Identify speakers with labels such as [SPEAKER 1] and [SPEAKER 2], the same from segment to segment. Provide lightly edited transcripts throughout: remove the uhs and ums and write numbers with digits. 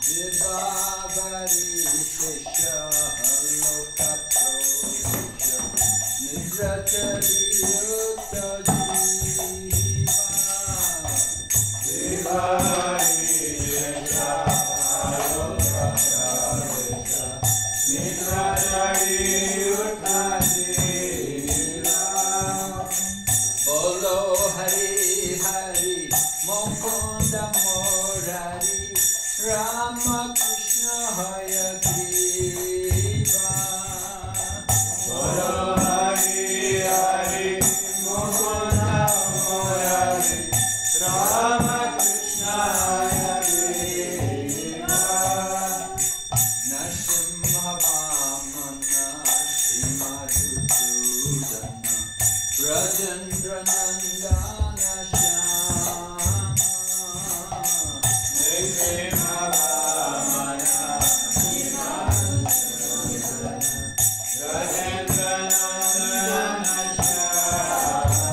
[SPEAKER 1] Vibhavari Shesha Loka Prosesha Nidratari Yutta Jiva Vibhavari Shesha Loka Prosesha Nidratari Yutta Jiva Bolo Hari Hari Mukunda Murari Rama Krishna Hayagriva Bolo Hari Hari Mukunda Murari Rama Krishna Hayagriva Narasimha Vamana Srimadhusudana Rajendra Nandana Shyama Narasimha Vamana Srimadhusudana Rajendra Nandana Shyama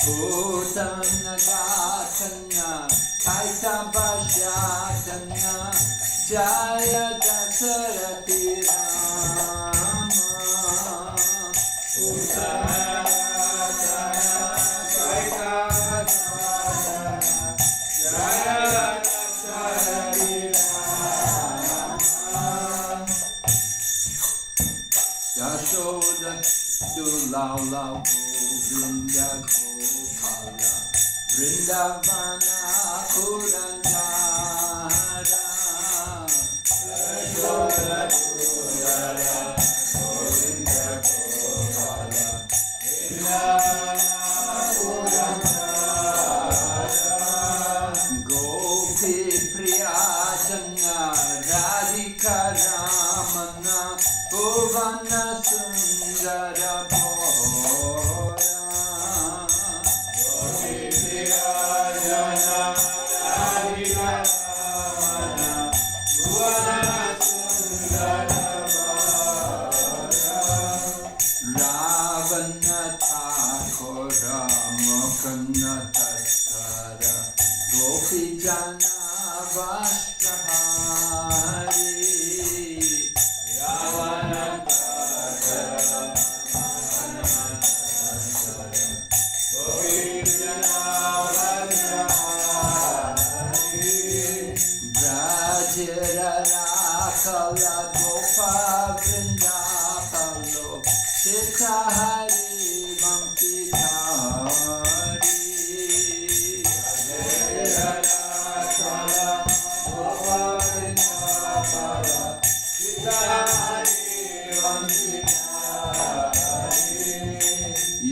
[SPEAKER 1] Bhutana Gatana Kaitaba Shatana Jaya Dasarati Rama Bhutana Gatana Kaitaba Shatana Jaya Dasarati Rama Yashoda Dulala Govinda Gopala Vrindavana Purandara Yashoda Dulala Govinda Gopala Vrindavana Purandara Gopi Priyajana Radhika Ramana Bhuvana Sundara Bhora Gopi Priyajana Radhika Ramana Bhuvana Sundara Bhora Ravana Thakura Mukana Tattara Gopi Jana Vashtahari Ravana Thakura Mukana Tattara Gopi Jana Vashtahari Brajara Rakala Gopa Vrindapalo Sitahari Vamsi Dhari Brajara Rakala Gopa Vrindapalo Sitahari Vamsi Dhari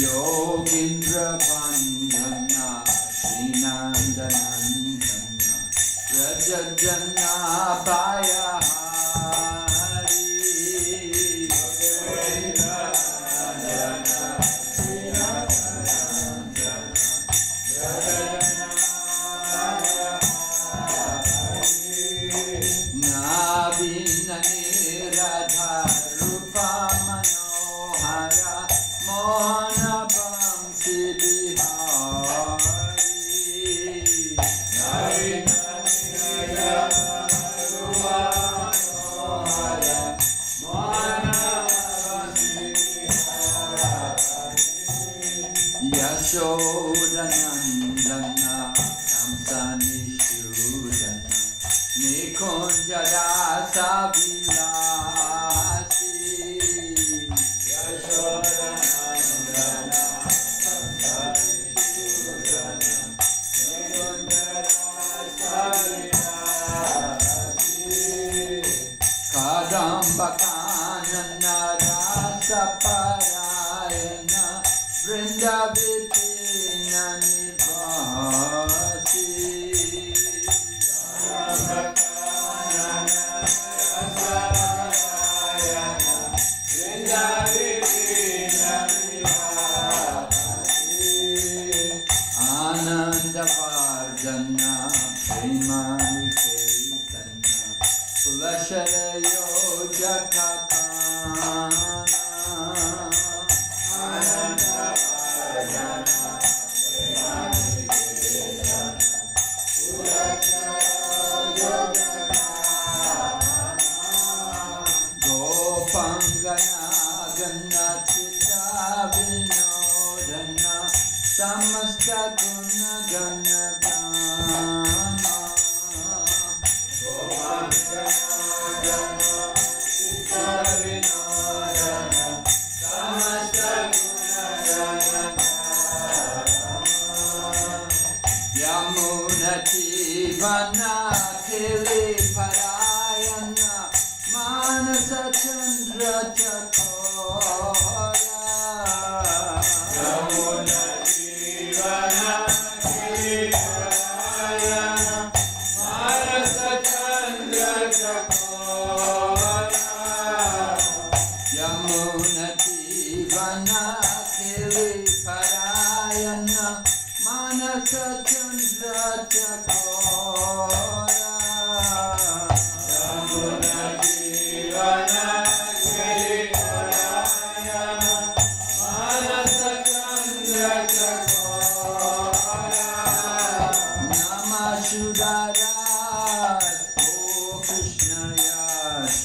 [SPEAKER 1] Yogindra Bandhana Srinandanandana Rajajana Bhaya Hari Yogindra Bandhana Srinandanandana Rajajana Bhaya Hari Navina Niradha Rupa Manohara Mohana Vamsi Bihari Navina Niradha Rupa Manohara Mohana Vamsi Bihari Yashoda Nandana Kamsani Shudana Nikunja Rasa Vilasi Yashoda Nandana Kamsani Shudana Nikunja Rasa Vilasi Kadamba Kanana Rasa Parayana Vrindavipina Nivasi Kadamba Kanana Rasa Parayana Vrindavipina Nivasi Ananda Vardhana Premani Ketana Kulasharayo Jakakana Ananda Vardhana Premani Ketana Kulasharayo Khili Parayana Manasa Chandra Chakora Yamuna Jivana Khili Parayana Manasa Chandra Chakora Yamuna Jivana Khili Parayana Manasa Chandra Chakora Yamuna Jivana Khili Parayana Manasa Chandra Chakora Nama Shudarat O Krishna Yash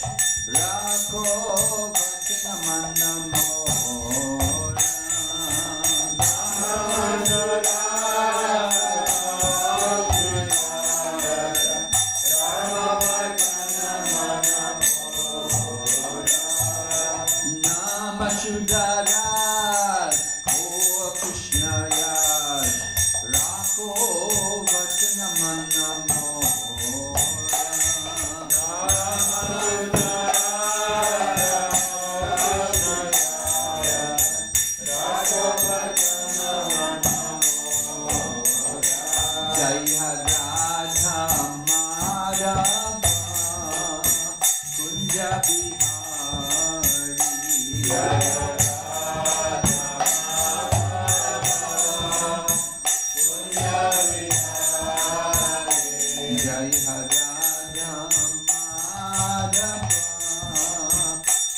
[SPEAKER 1] Rako Bhatnamanna Mora Nama Shudarat O Krishna Yash Rako Bhatnamanna Mora Jaya Radha Madhava Kunja Bihari Jaya Radha Madhava Kunja Bihari Jaya Radha Madhava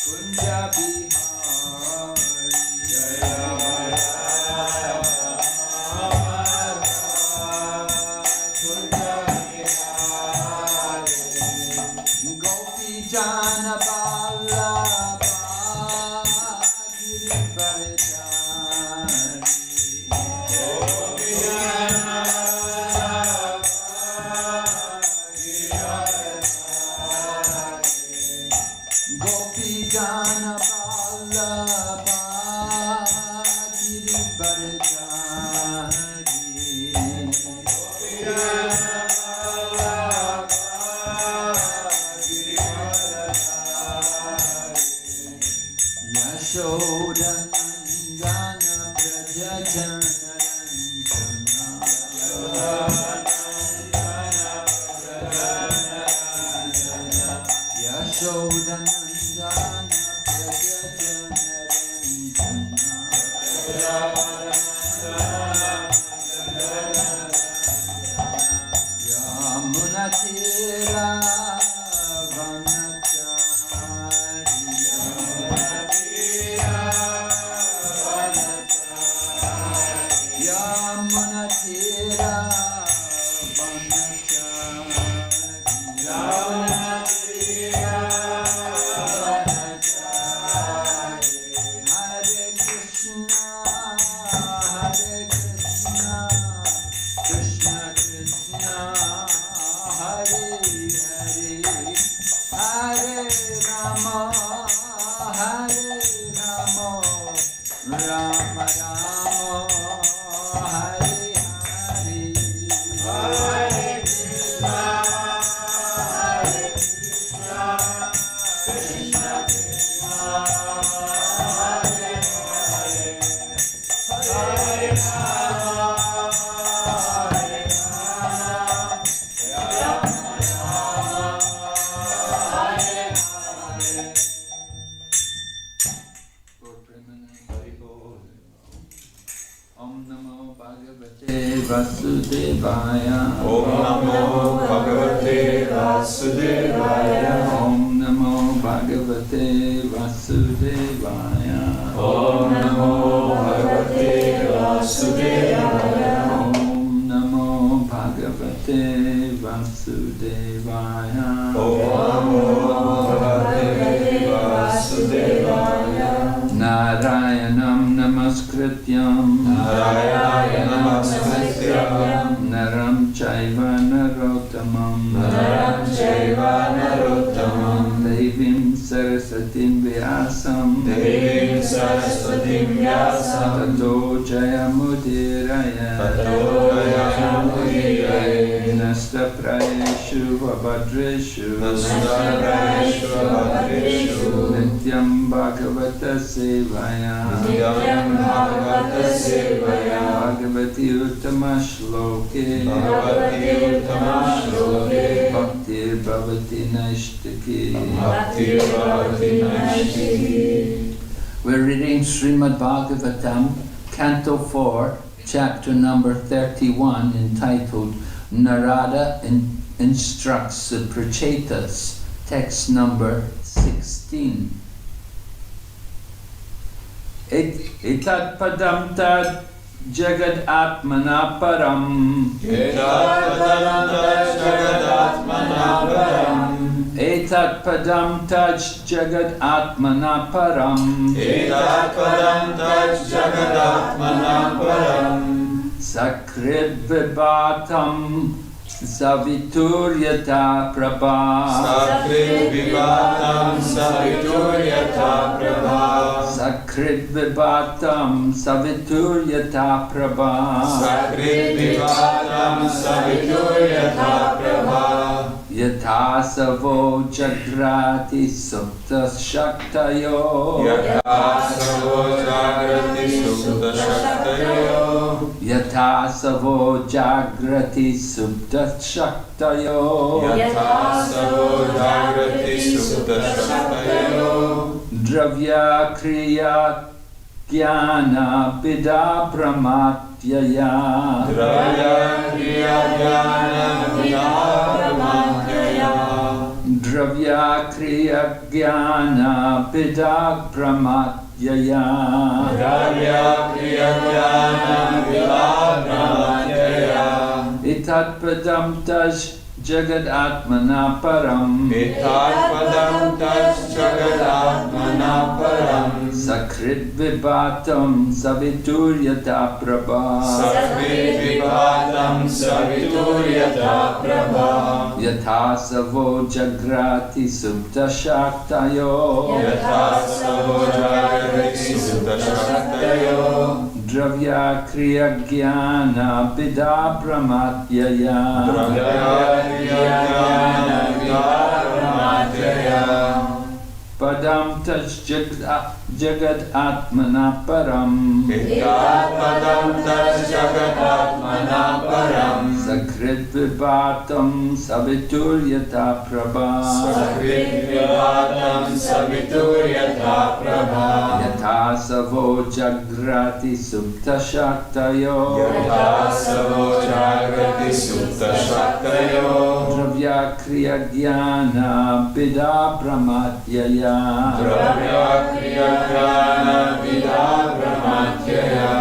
[SPEAKER 1] Kunja Bihari Jaya Gopi Jana Vallabha Girivardhari Gopi Jana Vallabha Gopi Jana Vallabha Girivardhari Gopi Jana Yashodanandana Braja Janarantana Yashodanandana Braja Janarantana Yamuna Tira Yamuna Tira Hare Krishna, Krishna Krishna, Hare Hare, Hare Rama, Rama Rama, Hare Hare, Hare Krishna, Krishna Krishna, Hare Hare, Hare Rama, Hare Hare. Om Namo Bhagavate Vasudevaya.
[SPEAKER 2] Om Namo Bhagavate Vasudevaya.
[SPEAKER 1] Om Namo Bhagavate Vasudevaya.
[SPEAKER 2] Om Namo Bhagavate Vasudevaya.
[SPEAKER 1] Om Namo Bhagavate Vasudevaya.
[SPEAKER 2] Om Namo Bhagavate Vasudevaya.
[SPEAKER 1] Narayanam Namaskrityam Naram Chaiva Narottamam Devim Sarasatim Vyasam Tato Jayamudiraya Nashtaprayeshu Vabhadreshu
[SPEAKER 2] Nashtaprayeshu Vabhadreshu
[SPEAKER 1] Nityam Bhagavata Sevaya
[SPEAKER 2] Nityam Bhagavata Sevaya
[SPEAKER 1] Bhagavati Uttama Shloke
[SPEAKER 2] Bhagavati Uttama Shloke
[SPEAKER 1] Bhaktir Bhavati Naishtaki
[SPEAKER 2] Bhakti Bhavati Naishtaki.
[SPEAKER 1] We're reading Srimad Bhagavatam, Canto 4, chapter number 31, entitled Narada Instructs the Prachetas, text number 16. Etat padam tad jagad atmana param.
[SPEAKER 2] Etat padam tad jagad atmana param.
[SPEAKER 1] Etat padam taj jagad atmana param.
[SPEAKER 2] Etat padam taj jagatmana param.
[SPEAKER 1] Sakrit vibatam savituryata prabha.
[SPEAKER 2] Sakrit vibatam savituryata prabha.
[SPEAKER 1] Sakrit vibatam savituryata prabha.
[SPEAKER 2] Sakrit vibatam savituryata prabha.
[SPEAKER 1] Yatha savo jagrati supta shaktayo.
[SPEAKER 2] Yatha savo jagrati supta shaktayo.
[SPEAKER 1] Yatha savo jagrati supta shaktayo.
[SPEAKER 2] Yatha savo jagrati supta shaktayo.
[SPEAKER 1] Dravya kriya jnana pida brahmatyaya.
[SPEAKER 2] Dravya kriya jnana pida brahmatyaya.
[SPEAKER 1] Dravya kriya jnana pida brahmatyaya.
[SPEAKER 2] Dravya kriya jnana pida brahmatyaya.
[SPEAKER 1] Etat padam taj jagad atmana param.
[SPEAKER 2] Etat padam taj jagatmana param.
[SPEAKER 1] Sakrit vibatam savituryata prabha.
[SPEAKER 2] Sakrit vibatam savituryata prabha.
[SPEAKER 1] Yatha savo jagrati supta shaktayo.
[SPEAKER 2] Yatha savo jagrati supta shaktayo.
[SPEAKER 1] Dravya kriya jnana pida brahmatyaya.
[SPEAKER 2] Dravya kriya jnana pida brahmatyaya.
[SPEAKER 1] Padam taj jagad atmana param.
[SPEAKER 2] Etat padam taj jagatmana param.
[SPEAKER 1] Sakrit vibatam savituryata prabha.
[SPEAKER 2] Sakrit vibatam savituryata prabha.
[SPEAKER 1] Yatha savo jagrati supta shaktayo.
[SPEAKER 2] Yatha savo jagrati supta shaktayo.
[SPEAKER 1] Dravya kriya jnana pida brahmatyaya.
[SPEAKER 2] Dravya kriya jnana pida brahmatyaya.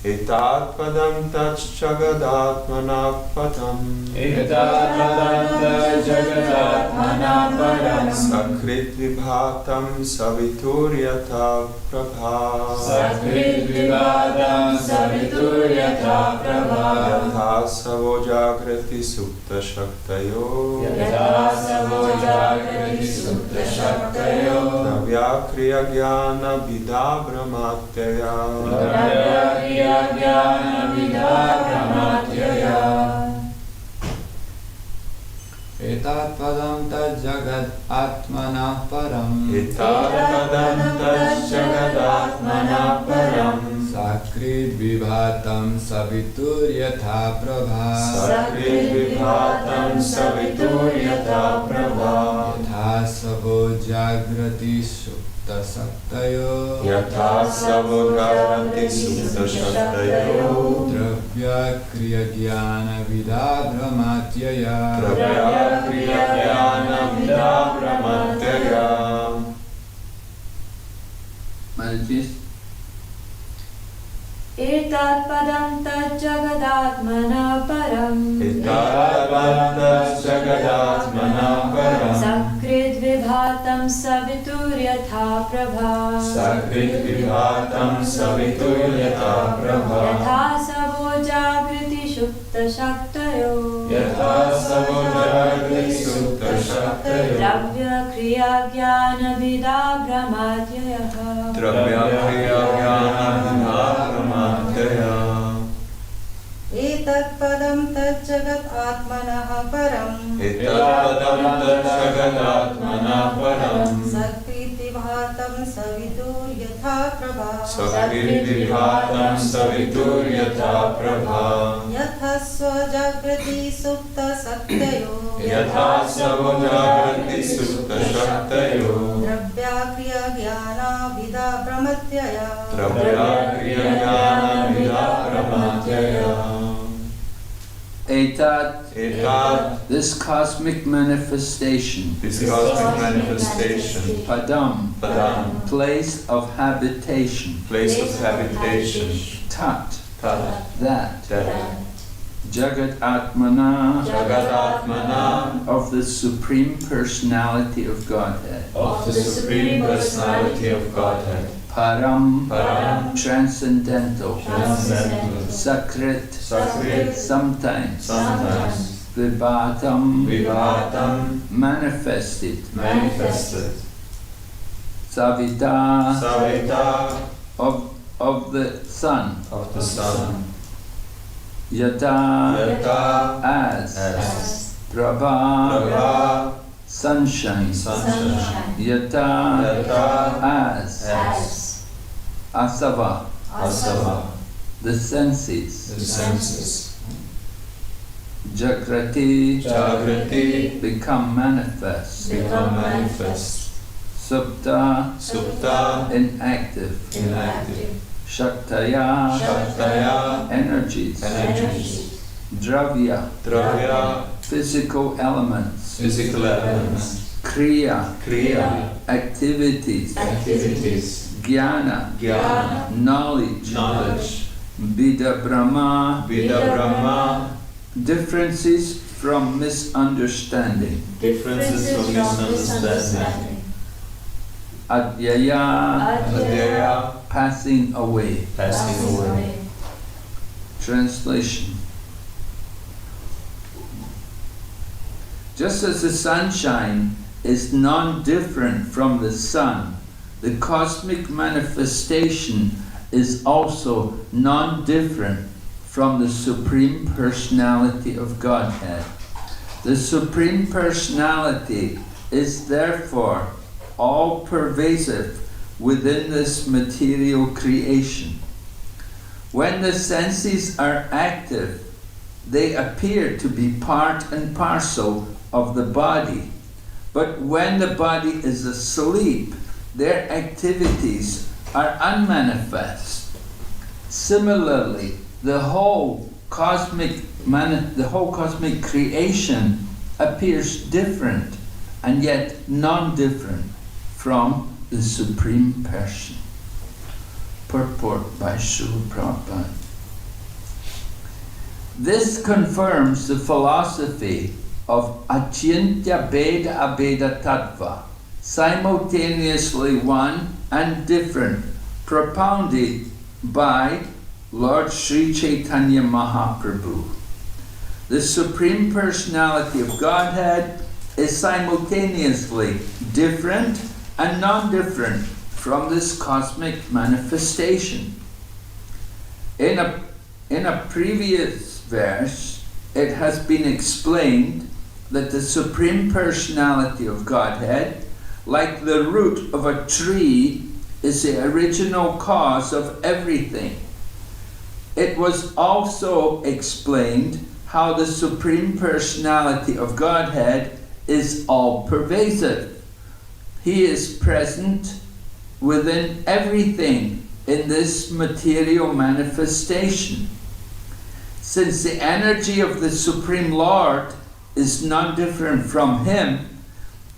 [SPEAKER 2] Etat padam taj jagatmana patam. Etat padam taj jagatmana param. Sakrit vibhatam savituryata prabha. Sakrit vibhatam savituryata prabha. Yatha savo jagrati supta shaktayo. Yatha savo jagrati supta shaktayo. Dravya kriya jnana pida brahmatyaya. Dravya kriya jnana pida brahmatyaya.
[SPEAKER 3] Etat padam tad jagad atmana param.
[SPEAKER 2] Etat padam taj jagatmana param.
[SPEAKER 3] Sakrit vibhatam savituryata prabha.
[SPEAKER 2] Sakrit vibhatam savituryata prabha.
[SPEAKER 3] Yatha savo jagrati supta shaktayo.
[SPEAKER 2] Yatha savo jagrati supta shaktayo.
[SPEAKER 3] Dravya kriya jnana vida brahmatyaya.
[SPEAKER 2] Dravya kriya jnana vida brahmatyaya.
[SPEAKER 1] Mataji.
[SPEAKER 4] Etat padam tad jagatmana param.
[SPEAKER 2] Etat padam taj jagatmana param.
[SPEAKER 4] Sakrit vibhatam savituryata prabha.
[SPEAKER 2] Sakrit vibhatam savituryata prabha.
[SPEAKER 4] Yatha savo jagrati supta shaktayo.
[SPEAKER 2] Yatha savo jagrati supta shaktayo.
[SPEAKER 4] Dravya kriya jnana vida brahmatyaya.
[SPEAKER 2] Dravya kriya jnana vida brahmatyaya.
[SPEAKER 5] एतत्पदं तज्जगत् आत्मनः परम्
[SPEAKER 2] एतत्पदं तज्जगदात्मनः परम्
[SPEAKER 5] सकृतिभातं सवितुर्यथा प्रभा
[SPEAKER 2] सकृतिभातं सवितुर्यथा प्रभा
[SPEAKER 5] यथा स्वजागृति सुप्तशक्तयो
[SPEAKER 2] यथा स्वजागृति सुप्तशक्तयो
[SPEAKER 5] द्रव्याक्रिया ज्ञानाविदा प्रमत्यया
[SPEAKER 2] द्रव्याक्रियज्ञानाविदा प्रमत्यया
[SPEAKER 1] Etat,
[SPEAKER 2] Etat,
[SPEAKER 1] this cosmic manifestation,
[SPEAKER 2] this cosmic manifestation,
[SPEAKER 1] Padam,
[SPEAKER 2] Padam,
[SPEAKER 1] place of habitation,
[SPEAKER 2] place of habitation,
[SPEAKER 1] Tat,
[SPEAKER 2] Tat,
[SPEAKER 1] that,
[SPEAKER 2] that,
[SPEAKER 1] Jagat Atmana,
[SPEAKER 2] Jagadatmana,
[SPEAKER 1] of the Supreme Personality of Godhead,
[SPEAKER 2] of the Supreme Personality of Godhead,
[SPEAKER 1] Param,
[SPEAKER 2] Param,
[SPEAKER 1] transcendental,
[SPEAKER 2] transcendental,
[SPEAKER 1] Sakrit,
[SPEAKER 2] Sakrit,
[SPEAKER 1] sometimes,
[SPEAKER 2] sometimes,
[SPEAKER 1] Vibhatam,
[SPEAKER 2] Vivatam,
[SPEAKER 1] manifested,
[SPEAKER 2] manifested,
[SPEAKER 1] Savita,
[SPEAKER 2] Savita,
[SPEAKER 1] of the sun,
[SPEAKER 2] of the sun,
[SPEAKER 1] Yata,
[SPEAKER 2] Yata,
[SPEAKER 1] as,
[SPEAKER 2] as,
[SPEAKER 1] Prabha,
[SPEAKER 2] Prabha,
[SPEAKER 1] sunshine,
[SPEAKER 2] sunshine,
[SPEAKER 1] Yata,
[SPEAKER 2] Yata,
[SPEAKER 1] as, Asava,
[SPEAKER 2] Asava,
[SPEAKER 1] the senses,
[SPEAKER 2] the senses,
[SPEAKER 1] Jagrati,
[SPEAKER 2] Jagrati,
[SPEAKER 1] become manifest,
[SPEAKER 2] become manifest,
[SPEAKER 1] Supta,
[SPEAKER 2] Supta,
[SPEAKER 1] inactive,
[SPEAKER 2] inactive,
[SPEAKER 1] Shaktaya,
[SPEAKER 2] Shaktaya,
[SPEAKER 1] energies,
[SPEAKER 2] energies,
[SPEAKER 1] Dravya,
[SPEAKER 2] Dravya,
[SPEAKER 1] physical elements,
[SPEAKER 2] physical elements,
[SPEAKER 1] Kriya,
[SPEAKER 2] Kriya,
[SPEAKER 1] activities,
[SPEAKER 2] activities,
[SPEAKER 1] Jnana,
[SPEAKER 2] Jnana,
[SPEAKER 1] knowledge,
[SPEAKER 2] knowledge,
[SPEAKER 1] Bida Brahma,
[SPEAKER 2] Vida Brahma,
[SPEAKER 1] differences from misunderstanding,
[SPEAKER 2] differences from misunderstanding,
[SPEAKER 1] Adyaya,
[SPEAKER 2] Adhyaya,
[SPEAKER 1] passing away.
[SPEAKER 2] passing away.
[SPEAKER 1] Translation. Just as the sunshine is non-different from the sun, the cosmic manifestation is also non-different from the Supreme Personality of Godhead. The Supreme Personality is therefore all-pervasive within this material creation. When the senses are active, they appear to be part and parcel of the body. But when the body is asleep, their activities are unmanifest. Similarly, the whole cosmic creation appears different and yet non-different from the Supreme Person. Purport by Srila Prabhupada. This confirms the philosophy of Achintya Beda Abeda Tattva, simultaneously one and different, propounded by Lord Sri Chaitanya Mahaprabhu. The Supreme Personality of Godhead is simultaneously different and non-different from this cosmic manifestation. In a previous verse, it has been explained that the Supreme Personality of Godhead, like the root of a tree, is the original cause of everything. It was also explained how the Supreme Personality of Godhead is all-pervasive. He is present within everything in this material manifestation. Since the energy of the Supreme Lord is non-different from Him,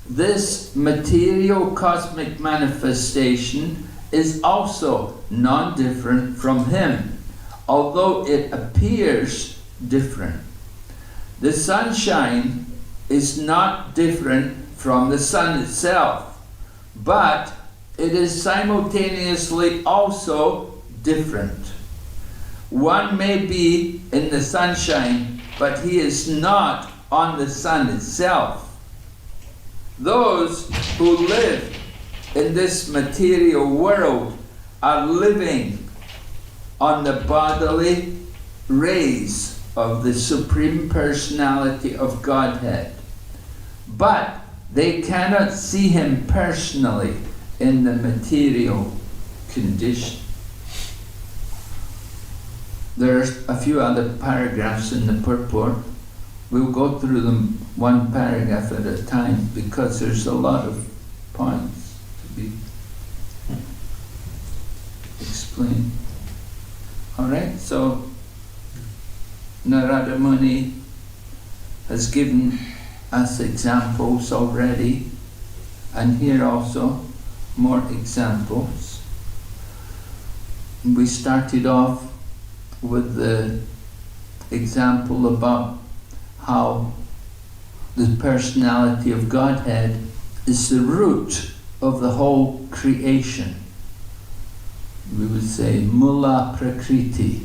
[SPEAKER 1] this material cosmic manifestation is also non-different from Him, although it appears different. The sunshine is not different from the sun itself, but it is simultaneously also different. One may be in the sunshine, but he is not on the sun itself. Those who live in this material world are living on the bodily rays of the Supreme Personality of Godhead, but they cannot see him personally in the material condition. There's a few other paragraphs in the purport. We'll go through them one paragraph at a time because there's a lot of points to be explained. Alright, so Narada Muni has given us examples already, and here also more examples. We started off with the example about how the personality of Godhead is the root of the whole creation. We would say Mula Prakriti.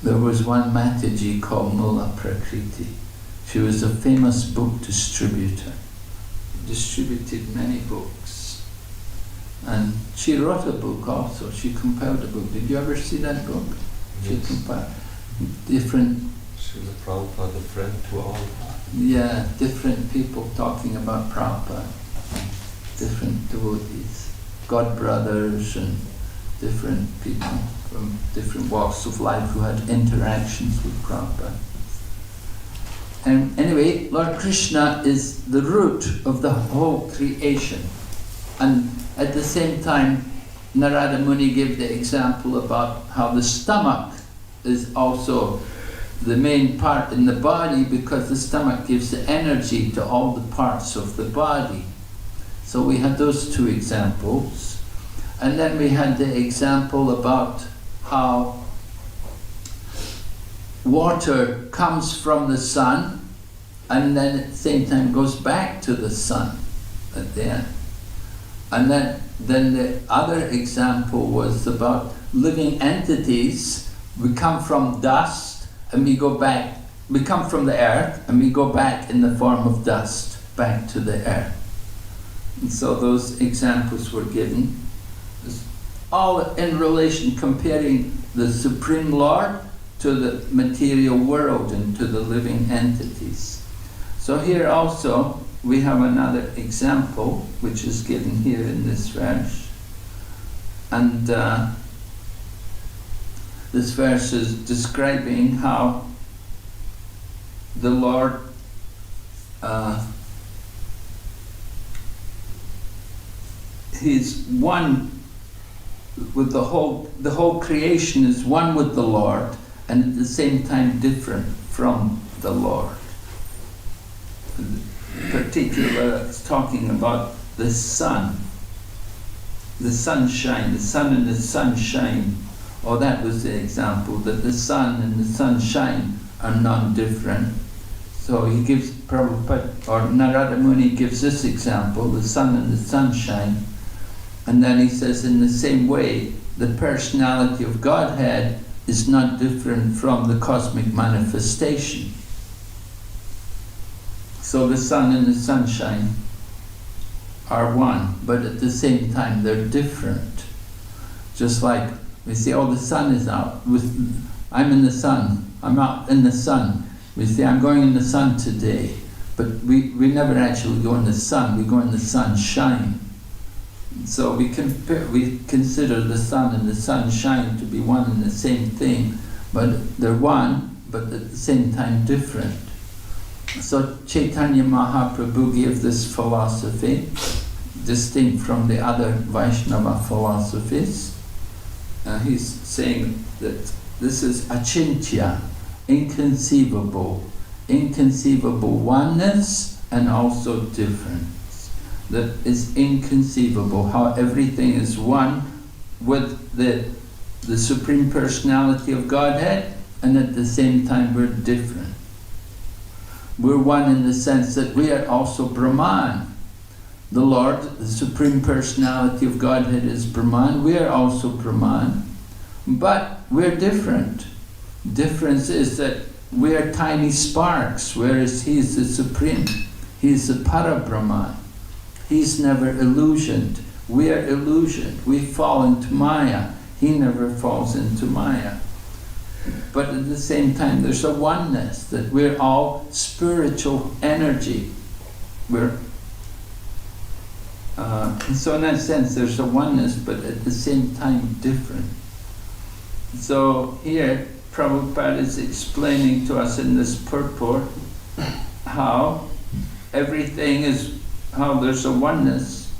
[SPEAKER 1] There was one Mataji called Mula Prakriti. She was a famous book distributor, distributed many books. And she wrote a book also, she compiled a book. Did you ever see that book?
[SPEAKER 2] Yes.
[SPEAKER 1] She compiled different...
[SPEAKER 2] She was Prabhupada, a friend to all.
[SPEAKER 1] Yeah, different people talking about Prabhupada, different devotees, God brothers and different people from different walks of life who had interactions with Prabhupada. And anyway, Lord Krishna is the root of the whole creation. And at the same time, Narada Muni gave the example about how the stomach is also the main part in the body, because the stomach gives the energy to all the parts of the body. So we had those two examples. And then we had the example about how water comes from the sun and then at the same time goes back to the sun at the end. And then the other example was about living entities. We come from dust and we go back, we come from the earth and we go back in the form of dust, back to the earth. And so those examples were given, all in relation, comparing the Supreme Lord to the material world and to the living entities. So here also we have another example which is given here in this verse. And this verse is describing how the Lord He's one with the whole creation is one with the Lord, and at the same time different from the Lord. Particularly, it's talking about the sun, the sunshine, the sun and the sunshine. Oh, that was the example, that the sun and the sunshine are non-different. So he gives Prabhupada, or Narada Muni gives this example, the sun and the sunshine. And then he says, in the same way, the personality of Godhead is not different from the cosmic manifestation. So the sun and the sunshine are one, but at the same time they're different. Just like we say, oh, the sun is out. I'm in the sun. I'm out in the sun. We say, I'm going in the sun today. But we never actually go in the sun. We go in the sunshine. So we consider the sun and the sunshine to be one and the same thing, but they're one, but at the same time different. So Chaitanya Mahaprabhu gave this philosophy, distinct from the other Vaishnava philosophies. He's saying that this is achintya, inconceivable oneness and also difference. That is inconceivable, how everything is one with the Supreme Personality of Godhead, and at the same time we're different. We're one in the sense that we are also Brahman. The Lord, the Supreme Personality of Godhead, is Brahman. We are also Brahman, but we're different. Difference is that we are tiny sparks, whereas He is the Supreme. He is the Para-Brahman. He's never illusioned. We are illusioned. We fall into Maya. He never falls into Maya. but at the same time there's a oneness, that we're all spiritual energy. So in that sense there's a oneness, but at the same time different. So here Prabhupada is explaining to us in this purport how everything is, how there's a oneness,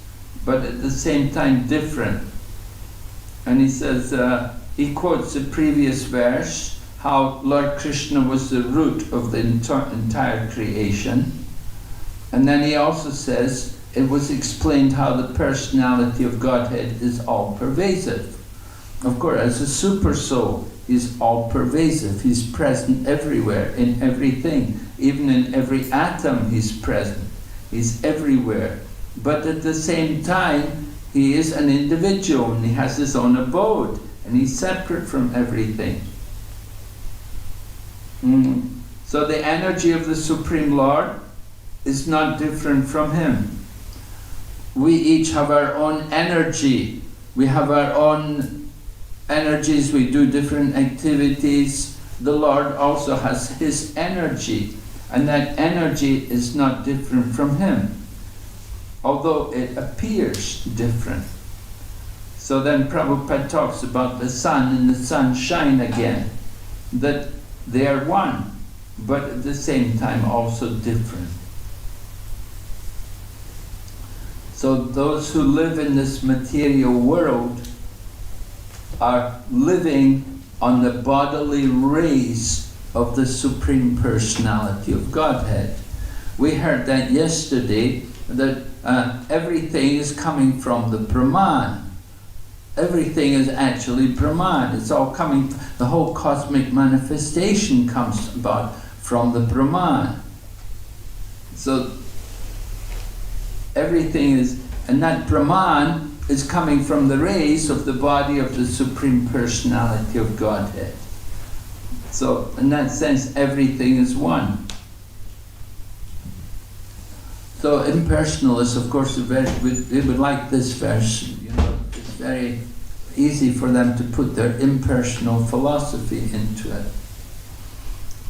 [SPEAKER 1] but at the same time different. And he says, he quotes the previous verse, how Lord Krishna was the root of the entire creation. And then he also says, it was explained how the personality of Godhead is all-pervasive. Of course, as a super soul, he's all-pervasive. He's present everywhere, in everything. Even in every atom he's present. He's everywhere. But at the same time, he is an individual and he has his own abode. And he's separate from everything. So the energy of the Supreme Lord is not different from him. We each have our own energy. We have our own energies, we do different activities. The Lord also has his energy, and that energy is not different from him, although it appears different. So then Prabhupada talks about the sun and the sunshine again, that they are one, but at the same time also different. So those who live in this material world are living on the bodily rays of the Supreme Personality of Godhead. We heard that yesterday, that everything is coming from the Brahman. Everything is actually Brahman. It's all coming, the whole cosmic manifestation comes about from the Brahman. So everything is, and that Brahman is coming from the rays of the body of the Supreme Personality of Godhead. So in that sense, everything is one. So impersonalists, of course, they would like this verse. You know, it's very easy for them to put their impersonal philosophy into it.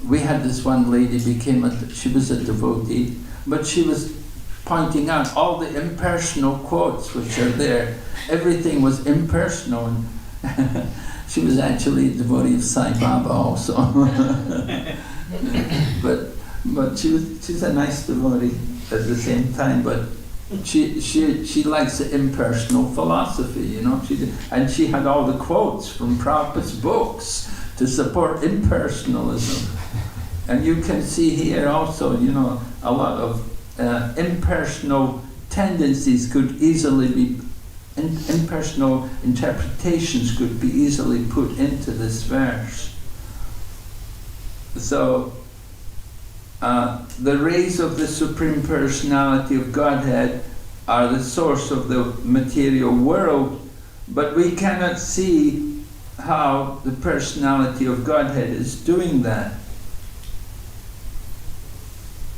[SPEAKER 1] We had this one lady, she was a devotee, but she was pointing out all the impersonal quotes which are there. Everything was impersonal. And she was actually a devotee of Sai Baba also. but she's a nice devotee at the same time, but she likes the impersonal philosophy, you know. And she had all the quotes from Prabhupada's books to support impersonalism. And you can see here also, you know, a lot of impersonal tendencies could easily be, impersonal interpretations could be easily put into this verse. So, the rays of the Supreme Personality of Godhead are the source of the material world, but we cannot see how the Personality of Godhead is doing that.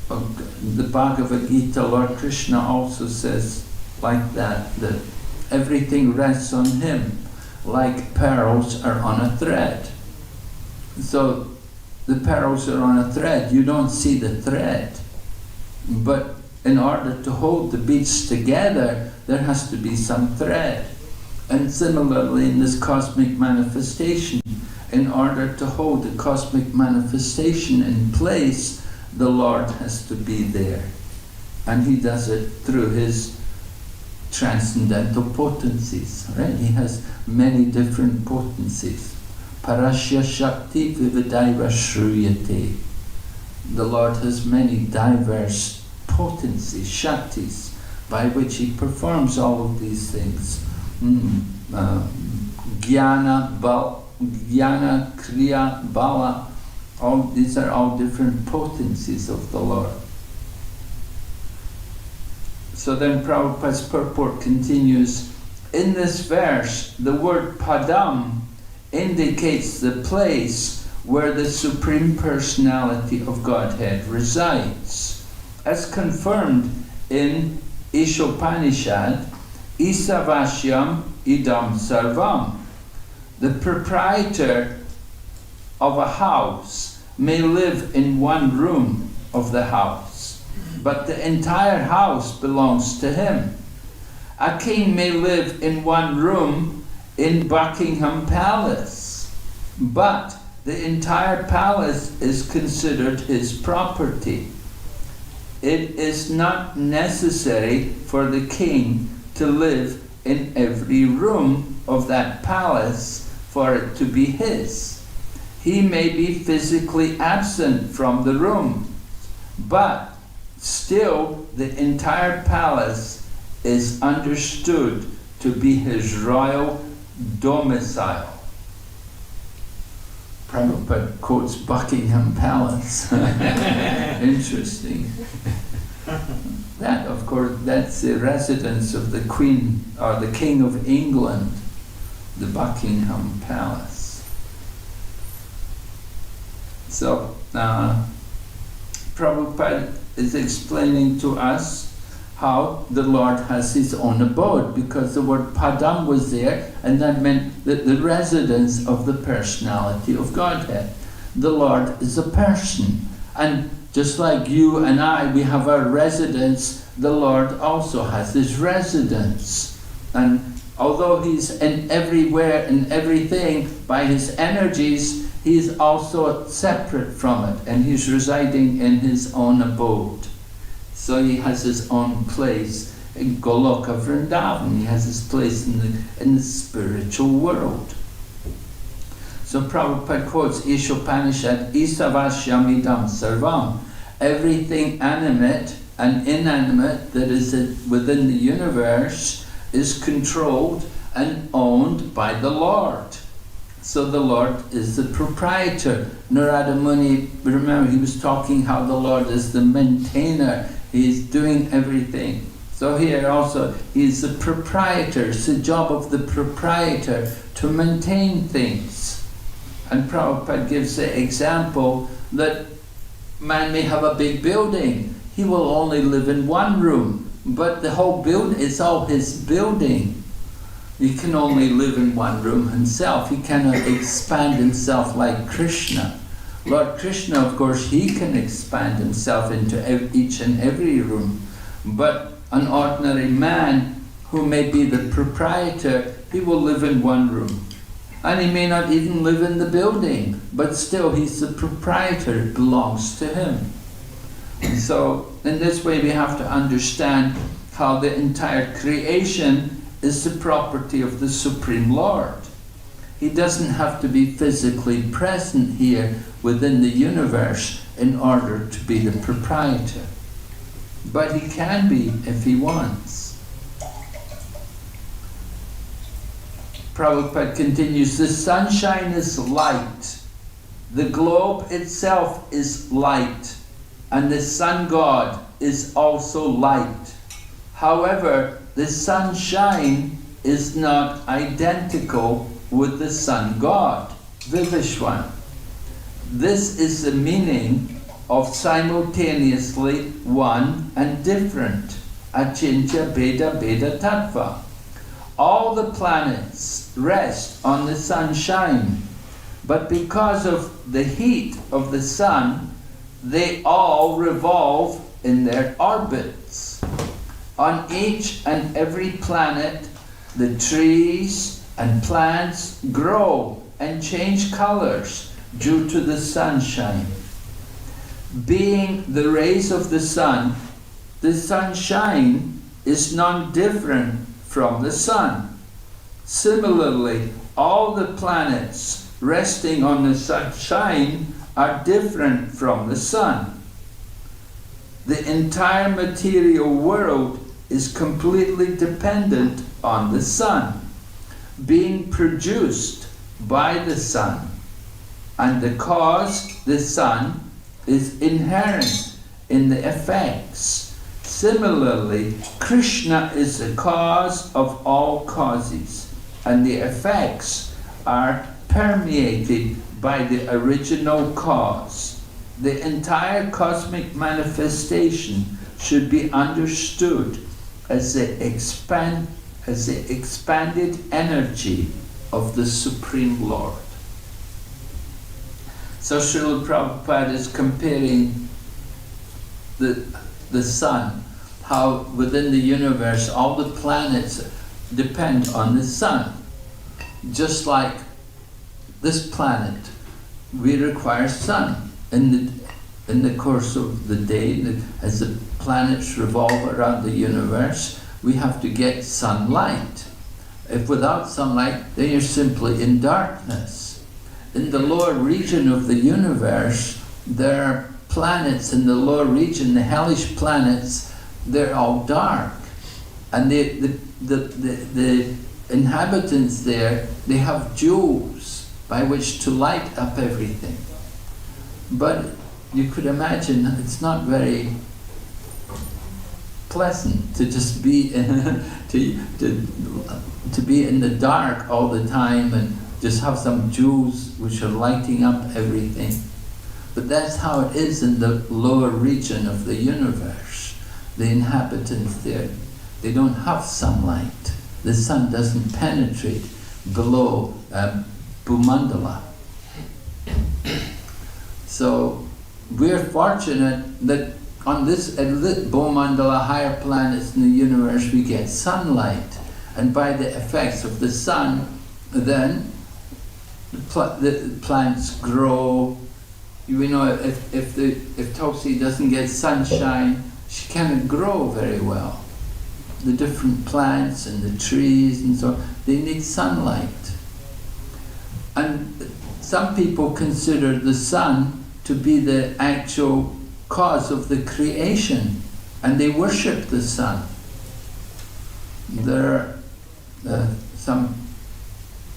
[SPEAKER 1] The Bhagavad Gita, Lord Krishna also says like that everything rests on him, like pearls are on a thread. So the pearls are on a thread, you don't see the thread. But in order to hold the beads together, there has to be some thread. And similarly in this cosmic manifestation, in order to hold the cosmic manifestation in place, the Lord has to be there. And he does it through his transcendental potencies, right? He has many different potencies. Parashya Shakti Vividaiva Shruyate. The Lord has many diverse potencies, Shaktis, by which he performs all of these things. Jnana, Kriya, Bala, these are all different potencies of the Lord. So then Prabhupada's purport continues, in this verse, the word Padam indicates the place where the Supreme Personality of Godhead resides. As confirmed in Ishopanishad, Isavashyam idam sarvam. The proprietor of a house may live in one room of the house, but the entire house belongs to him. A king may live in one room in Buckingham Palace, but the entire palace is considered his property. It is not necessary for the king to live in every room of that palace for it to be his. He may be physically absent from the room, but still the entire palace is understood to be his royal domicile. Prabhupada quotes Buckingham Palace. Interesting. That, of course, that's the residence of the Queen or the King of England, the Buckingham Palace. So, Prabhupada is explaining to us how the Lord has his own abode, because the word padam was there, and that meant that the residence of the personality of Godhead. The Lord is a person, and just like you and I, we have our residence, the Lord also has his residence. And although he's in everywhere and everything by his energies, he's also separate from it, and he's residing in his own abode. So he has his own place in Goloka Vrindavan. He has his place in the spiritual world. So Prabhupada quotes Ishopanishad, Isavashyamidam Sarvam. Everything animate and inanimate that is within the universe is controlled and owned by the Lord. So the Lord is the proprietor. Narada Muni, remember, he was talking how the Lord is the maintainer. He's doing everything. So here also, he's the proprietor. It's the job of the proprietor to maintain things. And Prabhupada gives the example that man may have a big building. He will only live in one room, but the whole building is all his building. He can only live in one room himself. He cannot expand himself like Krishna. Lord Krishna, of course, he can expand himself into each and every room. But an ordinary man who may be the proprietor, he will live in one room. And he may not even live in the building, but still he's the proprietor, it belongs to him. And so, in this way we have to understand how the entire creation is the property of the Supreme Lord. He doesn't have to be physically present here within the universe in order to be the proprietor. But he can be if he wants. Prabhupada continues, the sunshine is light, the globe itself is light, and the sun god is also light. However, the sunshine is not identical with the sun god, Vivishwan. This is the meaning of simultaneously one and different, achintya beda beda tattva. All the planets rest on the sunshine, but because of the heat of the sun, they all revolve in their orbits. On each and every planet, the trees and plants grow and change colors due to the sunshine. Being the rays of the sunshine is non-different from the sun. Similarly, all the planets resting on the sunshine are different from the sun. The entire material world is completely dependent on the sun, being produced by the sun, and the cause, the sun, is inherent in the effects. Similarly, Krishna is the cause of all causes, and the effects are permeated by the original cause. The entire cosmic manifestation should be understood as the expanded energy of the Supreme Lord. So Srila Prabhupada is comparing the sun, how within the universe all the planets depend on the sun. Just like this planet, we require sun. In the course of the day, as the planets revolve around the universe, we have to get sunlight. If without sunlight, then you're simply in darkness. In the lower region of the universe, there are planets in the lower region, the hellish planets, they're all dark. And the inhabitants there, they have jewels by which to light up everything. But you could imagine it's not very pleasant to just be to be in the dark all the time and just have some jewels which are lighting up everything. But that's how it is in the lower region of the universe. The inhabitants there, they don't have sunlight. The sun doesn't penetrate below Bhumandala. So we're fortunate that on this Bhumandala, higher planets in the universe, we get sunlight. And by the effects of the sun, then the plants grow. You know, if Tulsi doesn't get sunshine, she cannot grow very well. The different plants and the trees and so on, they need sunlight. And some people consider the sun to be the actual cause of the creation, and they worship the sun. There are some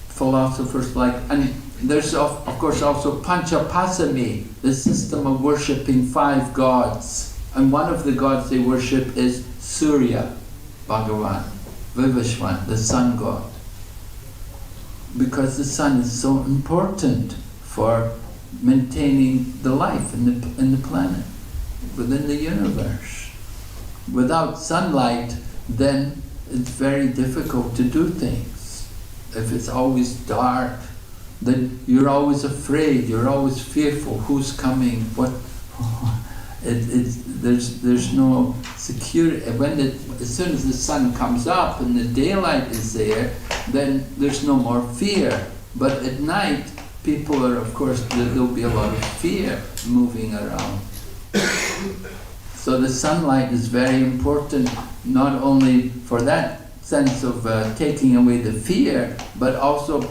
[SPEAKER 1] philosophers like, and there's of course also Panchapasami, the system of worshipping 5 gods. And one of the gods they worship is Surya Bhagavan, Vivishwan, the sun god. Because the sun is so important for maintaining the life in the planet, within the universe. Without sunlight, then it's very difficult to do things. If it's always dark, then you're always afraid, you're always fearful, who's coming, what. There's no security. As soon as the sun comes up and the daylight is there, then there's no more fear. But at night, people are, of course, there'll be a lot of fear moving around. So the sunlight is very important, not only for that sense of taking away the fear, but also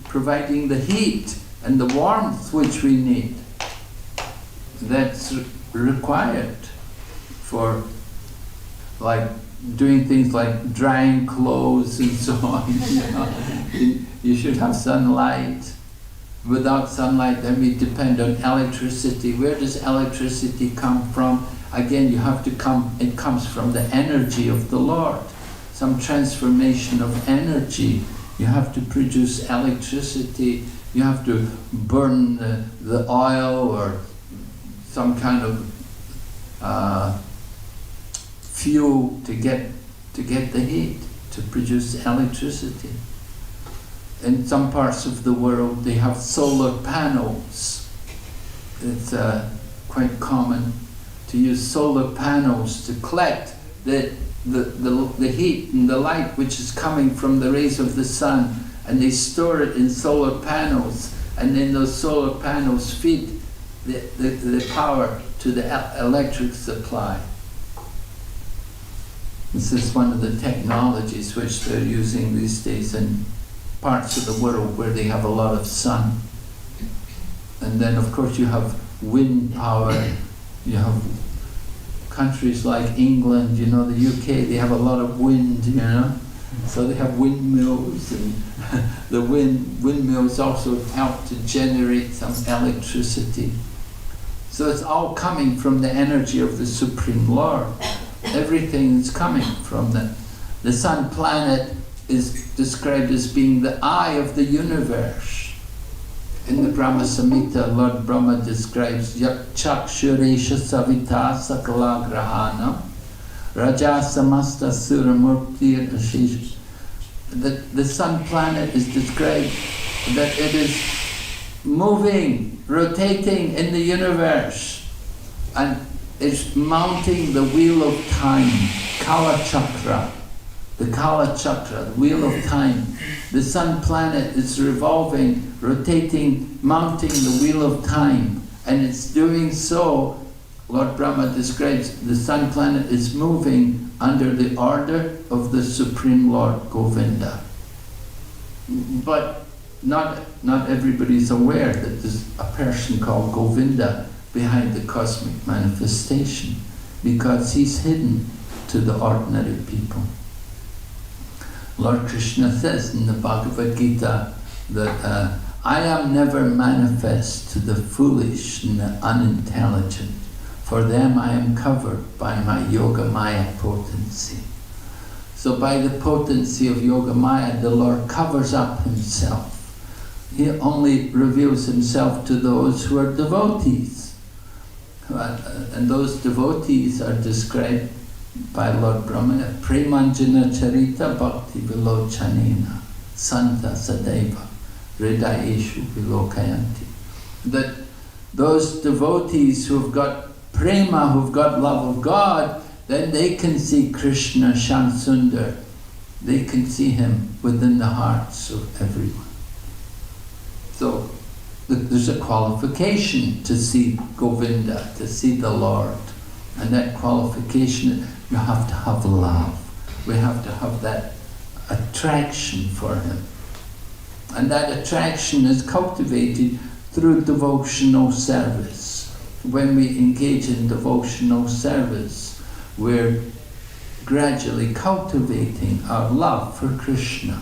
[SPEAKER 1] providing the heat and the warmth which we need. That's required for like doing things like drying clothes and so on. You know, you should have sunlight. Without sunlight, then we depend on electricity. Where does electricity come from? Again, it comes from the energy of the Lord. Some transformation of energy. You have to produce electricity. You have to burn the oil or some kind of fuel to get the heat, to produce electricity. In some parts of the world, they have solar panels. It's quite common to use solar panels to collect the heat and the light which is coming from the rays of the sun, and they store it in solar panels, and then those solar panels feed the power to the electric supply. This is one of the technologies which they're using these days in parts of the world where they have a lot of sun. And then of course you have wind power, you have countries like England, you know, the UK, they have a lot of wind, you know, so they have windmills, and the windmills also help to generate some electricity. So it's all coming from the energy of the Supreme Lord. Everything is coming from the sun planet is described as being the eye of the universe. In the Brahma Samhita, Lord Brahma describes Yakshuresha Savita Sakala Grahana Raja Samasta Suramurti Ashish. The sun planet is described that it is moving, rotating in the universe, and is mounting the wheel of time, Kala Chakra. The Kala Chakra, the wheel of time. The sun planet is revolving, rotating, mounting the wheel of time, and it's doing so. Lord Brahma describes the sun planet is moving under the order of the Supreme Lord Govinda. But not everybody's aware that there's a person called Govinda behind the cosmic manifestation, because he's hidden to the ordinary people. Lord Krishna says in the Bhagavad Gita that I am never manifest to the foolish and the unintelligent. For them I am covered by my Yoga Maya potency. So by the potency of Yoga Maya, the Lord covers up himself. He only reveals himself to those who are devotees. And those devotees are described by Lord Brahma, Premanjana Charita Bhakti Vilochanena Santa Sadeva Hridayeshu Vilokayanti. That those devotees who've got prema, who've got love of God, then they can see Krishna Shamsundar. They can see him within the hearts of everyone. So there's a qualification to see Govinda, to see the Lord. And that qualification, you have to have love. We have to have that attraction for him. And that attraction is cultivated through devotional service. When we engage in devotional service, we're gradually cultivating our love for Krishna.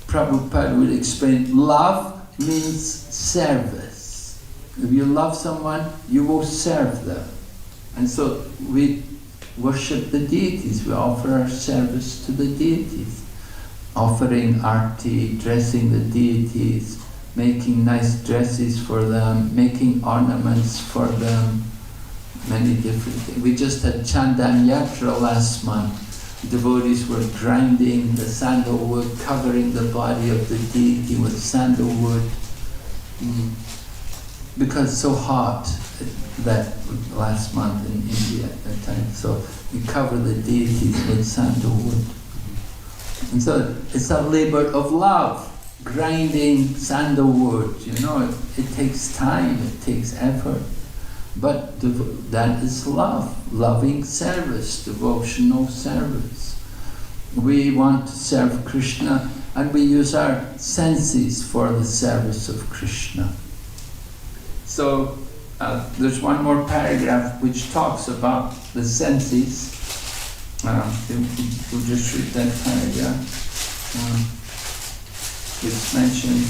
[SPEAKER 1] Prabhupada would explain, love means service. If you love someone, you will serve them. And so we worship the deities, we offer our service to the deities, offering arti, dressing the deities, making nice dresses for them, making ornaments for them, many different things. We just had Chandan Yatra last month. Devotees were grinding the sandalwood, covering the body of the deity with sandalwood, because it's so hot that last month in India at that time. So we cover the deities with sandalwood. And so it's a labor of love, grinding sandalwood, it takes time, it takes effort. But that is love, loving service, devotional service. We want to serve Krishna, and we use our senses for the service of Krishna. So there's one more paragraph which talks about the senses. We'll just read that paragraph. It's mentioned,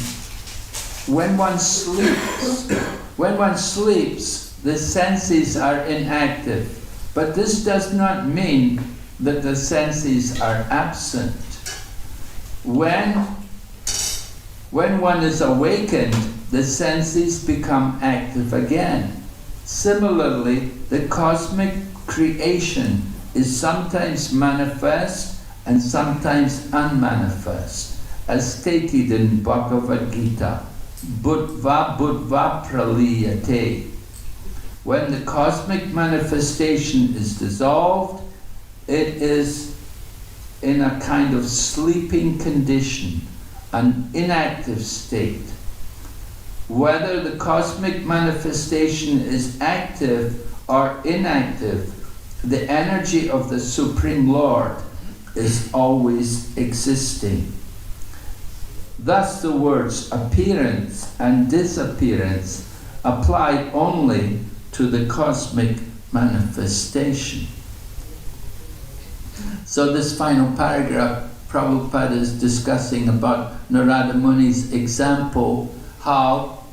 [SPEAKER 1] when one sleeps, the senses are inactive. But this does not mean that the senses are absent. When one is awakened, the senses become active again. Similarly, the cosmic creation is sometimes manifest and sometimes unmanifest, as stated in Bhagavad Gita, Buddhva Buddhva Praliyate. When the cosmic manifestation is dissolved, it is in a kind of sleeping condition, an inactive state. Whether the cosmic manifestation is active or inactive, the energy of the Supreme Lord is always existing. Thus the words appearance and disappearance apply only to the cosmic manifestation. So this final paragraph, Prabhupada is discussing about Narada Muni's example, how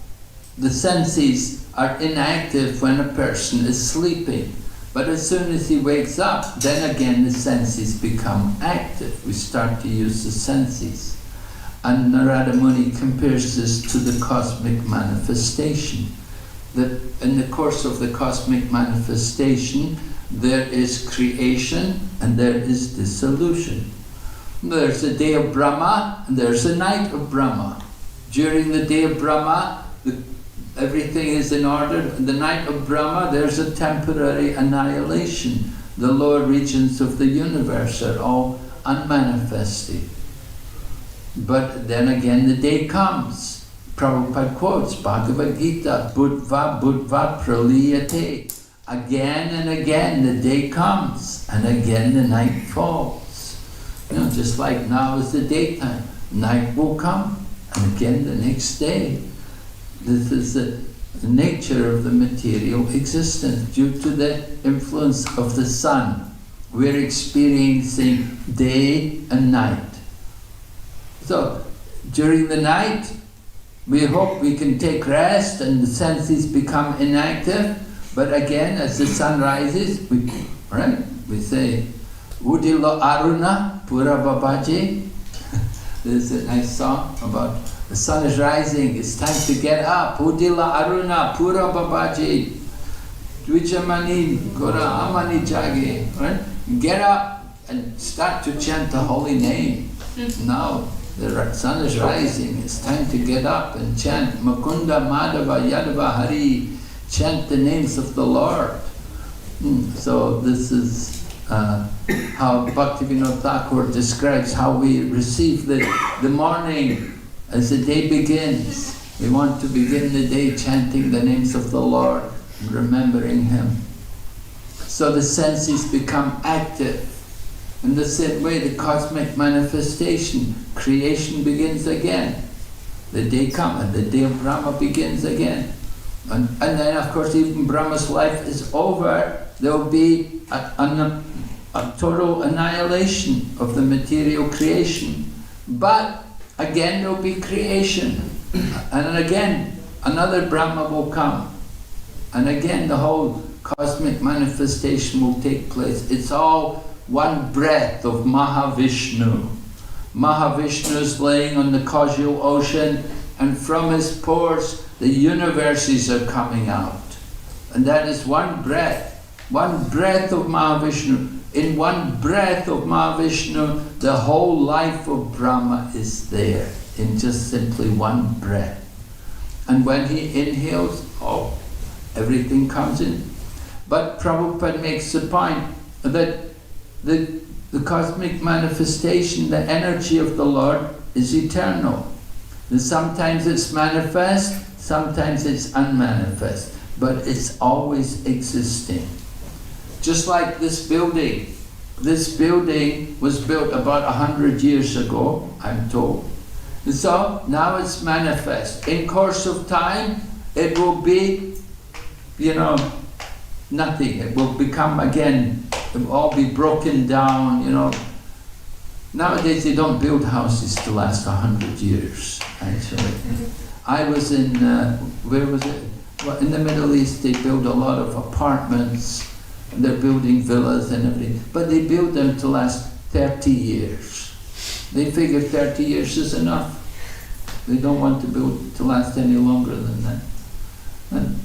[SPEAKER 1] the senses are inactive when a person is sleeping. But as soon as he wakes up, then again the senses become active. We start to use the senses. And Narada Muni compares this to the cosmic manifestation. That in the course of the cosmic manifestation, there is creation and there is dissolution. There's a day of Brahma and there's a night of Brahma. During the day of Brahma, everything is in order. The night of Brahma, there's a temporary annihilation. The lower regions of the universe are all unmanifested. But then again the day comes. Prabhupada quotes Bhagavad Gita, Budva Budva Praliyate. Again and again the day comes, and again the night falls. You know, just like now is the daytime. Night will come, and again the next day. This is the nature of the material existence. Due to the influence of the sun, we're experiencing day and night. So, during the night, we hope we can take rest and the senses become inactive. But again, as the sun rises, we say, Udilo Aruna Pura Babaji. There's a nice song about the sun is rising, it's time to get up. Udila Aruna Pura Babaji. Dvijamani Gora Amani Jagi. Right? Get up and start to chant the holy name. Now the sun is rising, it's time to get up and chant Makunda Madhava Yadava Hari. Chant the names of the Lord. So this is how Bhaktivinoda Thakur describes how we receive the morning as the day begins. We want to begin the day chanting the names of the Lord and remembering Him. So the senses become active. In the same way, the cosmic manifestation, creation begins again. The day comes and the day of Brahma begins again. And then, of course, even Brahma's life is over, there will be a total annihilation of the material creation. But again, there will be creation. And again, another Brahma will come. And again, the whole cosmic manifestation will take place. It's all one breath of Mahavishnu. Mahavishnu is laying on the causal ocean, and from his pores, the universes are coming out. And that is one breath of Mahavishnu. In one breath of Mahavishnu, the whole life of Brahma is there, in just simply one breath. And when he inhales, everything comes in. But Prabhupada makes the point that the cosmic manifestation, the energy of the Lord, is eternal. And sometimes it's manifest, sometimes it's unmanifest, but it's always existing. Just like this building. This building was built about 100 years ago, I'm told. And so now it's manifest. In course of time, it will be, nothing. It will become again, it will all be broken down, Nowadays they don't build houses to last 100 years, actually. I was in, where was it? Well, in the Middle East they build a lot of apartments, and they're building villas and everything, but they build them to last 30 years. They figure 30 years is enough. They don't want to build to last any longer than that. And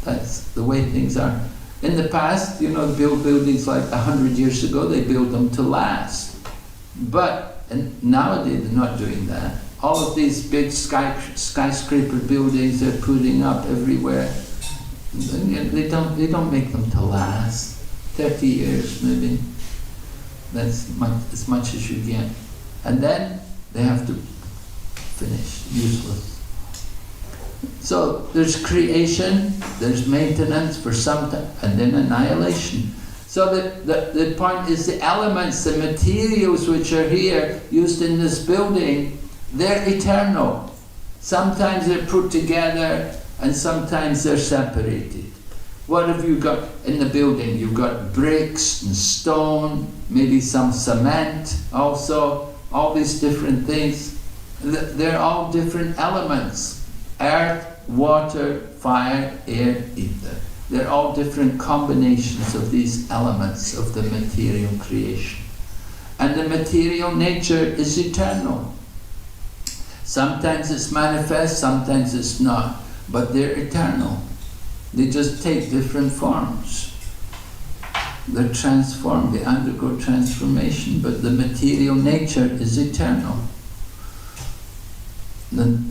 [SPEAKER 1] that's the way things are. In the past, build buildings like 100 years ago, they build them to last. But nowadays they're not doing that. All of these big skyscraper buildings they're putting up everywhere, they don't make them to last. 30 years maybe. That's as much as you get. And then they have to finish, useless. So there's creation, there's maintenance for some time, and then annihilation. So the point is the elements, the materials which are here, used in this building, they're eternal. Sometimes they're put together and sometimes they're separated. What have you got in the building? You've got bricks and stone, maybe some cement also, all these different things. They're all different elements. Earth, water, fire, air, ether. They're all different combinations of these elements of the material creation. And the material nature is eternal. Sometimes it's manifest, sometimes it's not, but they're eternal. They just take different forms. They're transformed, they undergo transformation, but the material nature is eternal.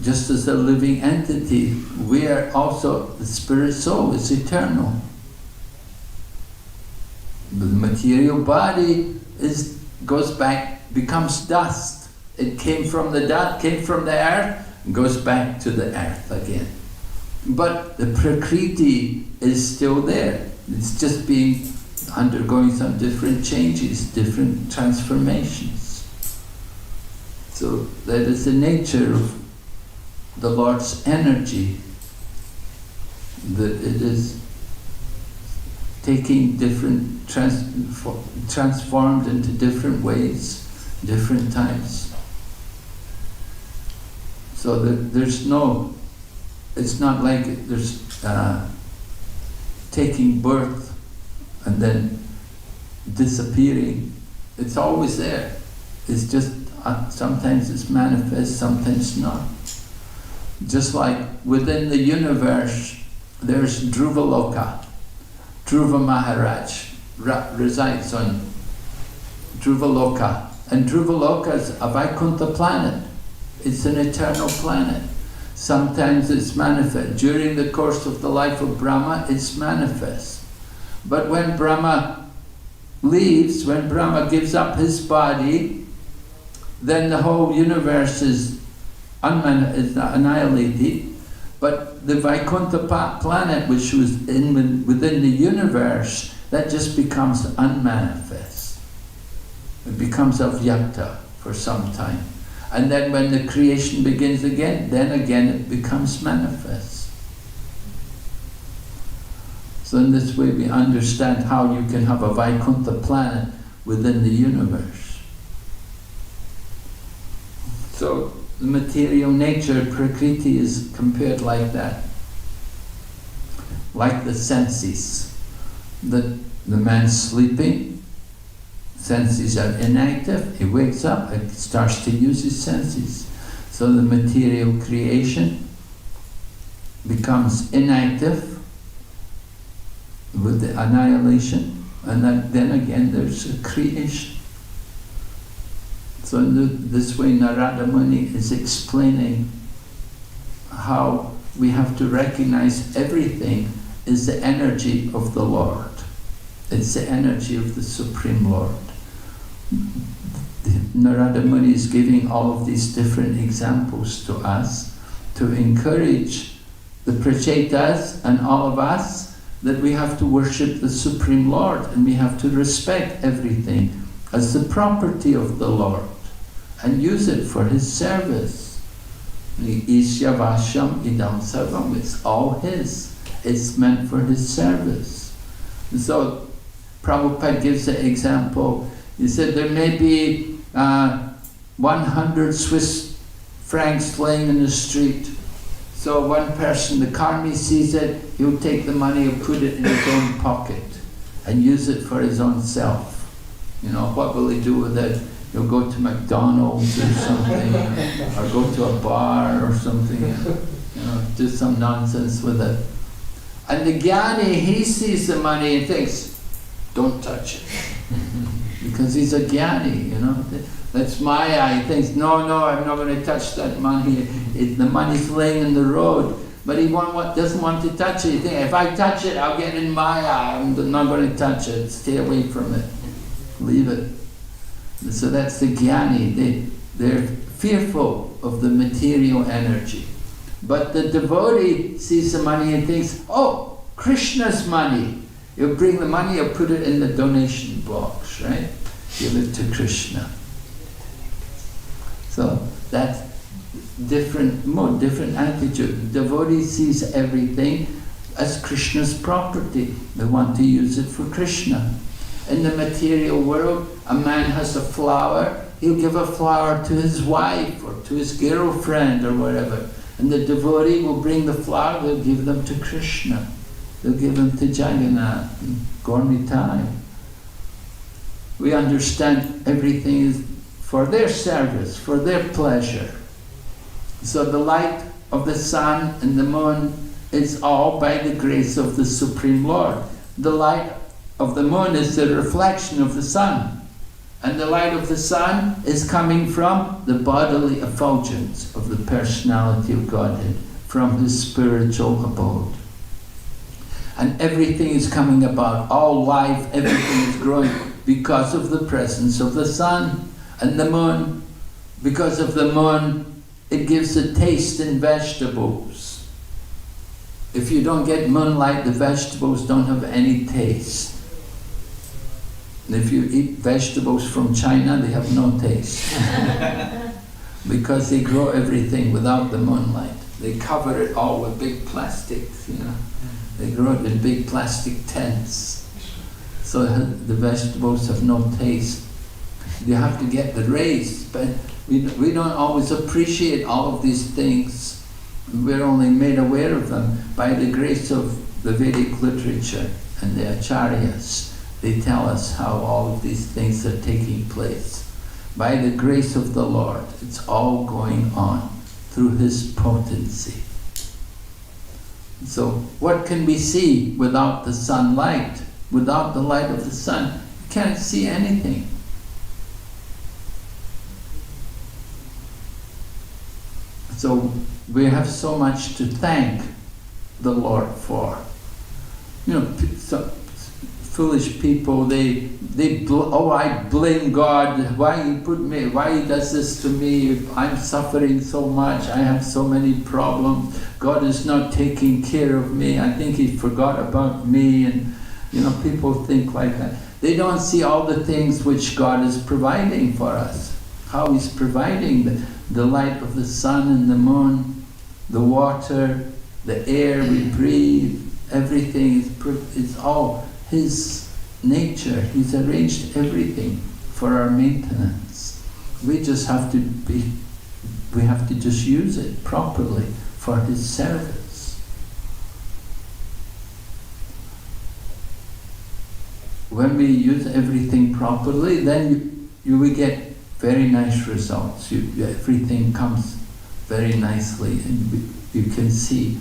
[SPEAKER 1] Just as a living entity, we are also, the spirit soul is eternal. The material body goes back, becomes dust. It came from the dust, came from the earth, and goes back to the earth again. But the Prakriti is still there. It's just undergoing some different changes, different transformations. So that is the nature of the Lord's energy, that it is taking different, transformed into different ways, different times. So that there's no, it's not like there's taking birth and then disappearing. It's always there. It's just, sometimes it's manifest, sometimes not. Just like within the universe, there's Dhruvaloka. Dhruva Maharaj resides on Dhruvaloka. And Dhruvaloka is a Vaikuntha planet. It's an eternal planet. Sometimes it's manifest. During the course of the life of Brahma, it's manifest. But when Brahma leaves, when Brahma gives up his body, then the whole universe is annihilated. But the Vaikuntha planet, which was within the universe, that just becomes unmanifest. It becomes avyakta for some time. And then when the creation begins again, then again it becomes manifest. So in this way we understand how you can have a Vaikuntha planet within the universe. So the material nature, Prakriti, is compared like that. Like the senses. The man's sleeping, senses are inactive, he wakes up and starts to use his senses. So the material creation becomes inactive with the annihilation, and then again there's a creation. So in this way Narada Muni is explaining how we have to recognize everything is the energy of the Lord. It's the energy of the Supreme Lord. Narada Muni is giving all of these different examples to us to encourage the Prachetas and all of us that we have to worship the Supreme Lord and we have to respect everything as the property of the Lord and use it for His service. Isya Vasham Idam Sarvam, it's all His. It's meant for His service. And so Prabhupada gives the example. He said there may be 100 Swiss francs laying in the street. So one person, the karmi sees it, he'll take the money and put it in his own pocket and use it for his own self. You know, what will he do with it? He'll go to McDonald's or something, or go to a bar or something, you know, do some nonsense with it. And the jnani, he sees the money and thinks, don't touch it. Because he's a jnani, you know. That's Maya. He thinks, no, I'm not going to touch that money. The money's laying in the road. But he doesn't want to touch it. He thinks, if I touch it, I'll get in Maya. I'm not going to touch it. Stay away from it. Leave it. And so that's the jnani. They're fearful of the material energy. But the devotee sees the money and thinks, oh, Krishna's money. He'll bring the money, he'll put it in the donation box, right? Give it to Krishna. So that's different attitude. The devotee sees everything as Krishna's property. They want to use it for Krishna. In the material world, a man has a flower, he'll give a flower to his wife or to his girlfriend or whatever. And the devotee will bring the flower, they'll give them to Krishna. They'll give them to Jagannath and Gaurnitai. We understand everything is for their service, for their pleasure. So the light of the sun and the moon is all by the grace of the Supreme Lord. The light of the moon is the reflection of the sun. And the light of the sun is coming from the bodily effulgence of the personality of Godhead, from his spiritual abode. And everything is coming about, all life, everything is growing because of the presence of the sun and the moon. Because of the moon, it gives a taste in vegetables. If you don't get moonlight, the vegetables don't have any taste. And if you eat vegetables from China, they have no taste. Because they grow everything without the moonlight. They cover it all with big plastics, you know. They grow it in big plastic tents. So the vegetables have no taste. You have to get the rays, but we don't always appreciate all of these things. We're only made aware of them by the grace of the Vedic literature and the acharyas. They tell us how all of these things are taking place. By the grace of the Lord, it's all going on through his potency. So what can we see without the sunlight? Without the light of the sun, you can't see anything. So we have so much to thank the Lord for. You know, so foolish people, I blame God. Why he does this to me? I'm suffering so much. I have so many problems. God is not taking care of me. I think he forgot about me. And you know, people think like that. They don't see all the things which God is providing for us. How he's providing the light of the sun and the moon, the water, the air we breathe, everything is all his nature. He's arranged everything for our maintenance. We just have to just use it properly for his service. When we use everything properly, then you will get very nice results. Everything comes very nicely, and you can see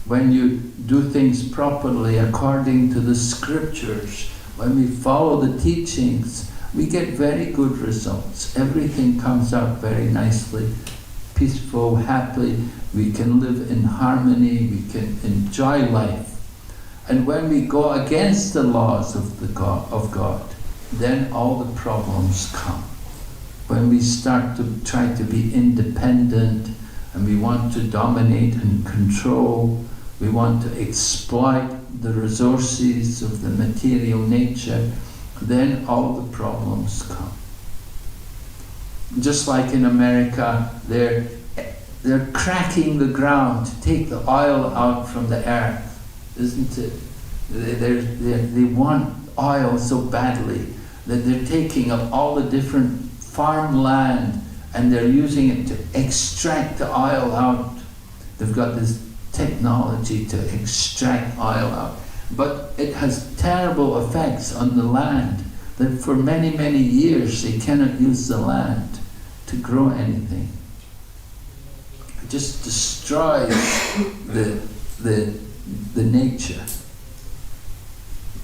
[SPEAKER 1] when you do things properly according to the scriptures, when we follow the teachings, we get very good results. Everything comes out very nicely, peaceful, happy. We can live in harmony, we can enjoy life. And when we go against the laws of God, then all the problems come. When we start to try to be independent and we want to dominate and control, we want to exploit the resources of the material nature, then all the problems come. Just like in America, they're cracking the ground to take the oil out from the earth, isn't it? They want oil so badly that they're taking up all the different farmland and they're using it to extract the oil out. They've got this technology to extract oil out. But it has terrible effects on the land, that for many, many years they cannot use the land to grow anything. It just destroys the nature.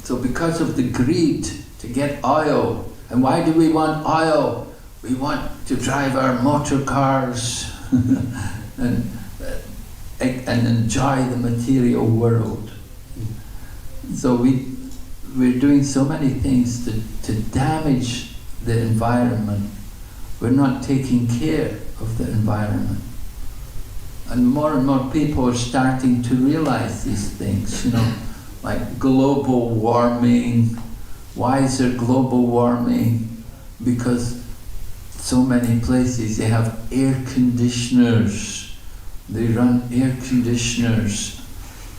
[SPEAKER 1] So because of the greed to get oil, and why do we want oil? We want to drive our motor cars and enjoy the material world. So we're doing so many things to damage the environment. We're not taking care of the environment. And more people are starting to realize these things, you know, like global warming. Why is there global warming? Because so many places they have air conditioners. They run air conditioners.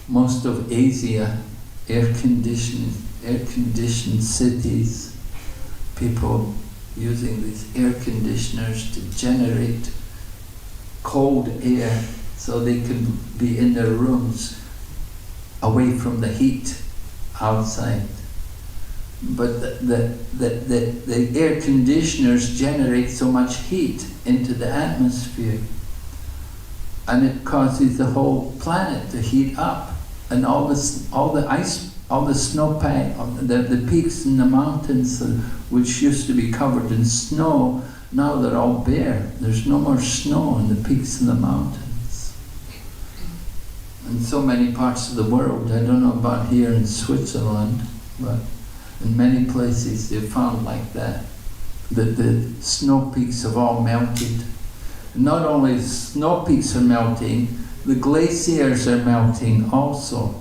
[SPEAKER 1] Most of Asia, air-conditioned cities. People using these air conditioners to generate cold air so they can be in their rooms away from the heat outside. But the air conditioners generate so much heat into the atmosphere, and it causes the whole planet to heat up, and all the ice all the the peaks in the mountains which used to be covered in snow, now they're all bare. There's no more snow on the peaks of the mountains. In so many parts of the world, I don't know about here in Switzerland, but in many places they found like that the snow peaks have all melted. Not only snow peaks are melting, the glaciers are melting also.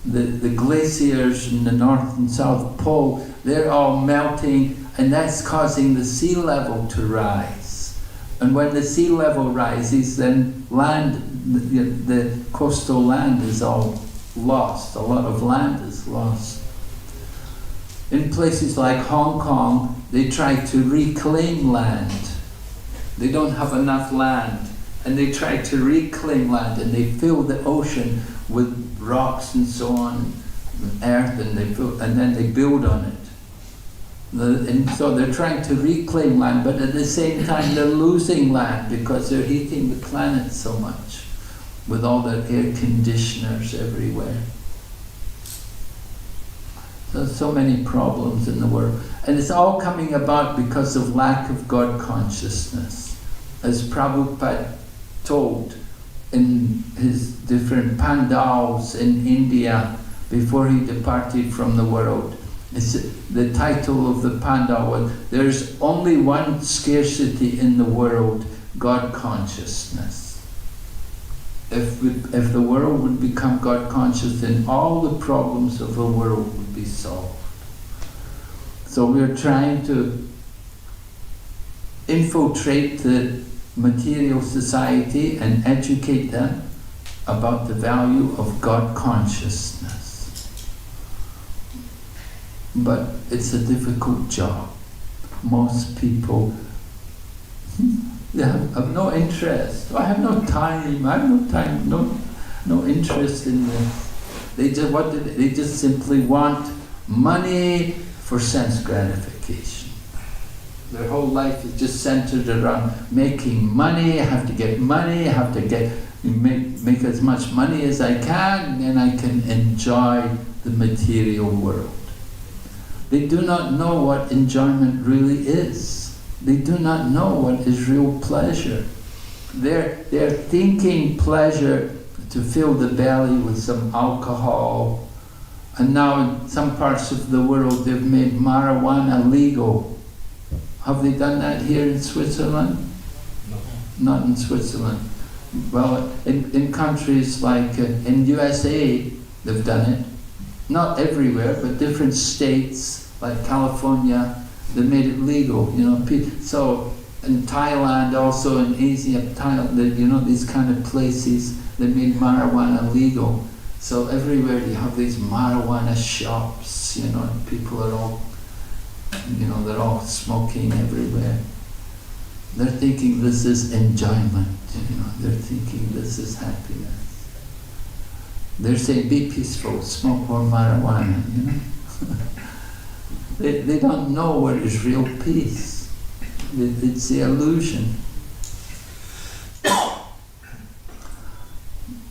[SPEAKER 1] The glaciers in the North and South Pole, they're all melting, and that's causing the sea level to rise. And when the sea level rises, then the coastal land is all lost. A lot of land is lost. In places like Hong Kong, they try to reclaim land. They don't have enough land, and they try to reclaim land, and they fill the ocean with rocks and so on, and earth, and then they build on it. And so they're trying to reclaim land, but at the same time they're losing land because they're heating the planet so much with all their air conditioners everywhere. So many problems in the world. And it's all coming about because of lack of God consciousness. As Prabhupada told in his different pandals in India before he departed from the world. The title of the pandal was, "There's only one scarcity in the world, God consciousness." If the world would become God conscious, then all the problems of the world would be solved. So we're trying to infiltrate the material society and educate them about the value of God consciousness. But it's a difficult job. Most people, they have no interest. I have no time. I have no time. No interest in this. They just simply want money for sense gratification. Their whole life is just centered around making money. I have to get money. I have to make as much money as I can, and then I can enjoy the material world. They do not know what enjoyment really is. They do not know what is real pleasure. They're thinking pleasure to fill the belly with some alcohol. And now in some parts of the world they've made marijuana legal. Have they done that here in Switzerland?
[SPEAKER 2] No.
[SPEAKER 1] Not in Switzerland. Well, in countries like in USA, they've done it. Not everywhere, but different states like California, they made it legal. So in Thailand, also in Asia, Thailand, these kind of places, they made marijuana legal. So everywhere you have these marijuana shops. And people are all, they're all smoking everywhere. They're thinking this is enjoyment. They're thinking this is happiness. They're saying, be peaceful, smoke more marijuana, They don't know what is real peace. It's the illusion.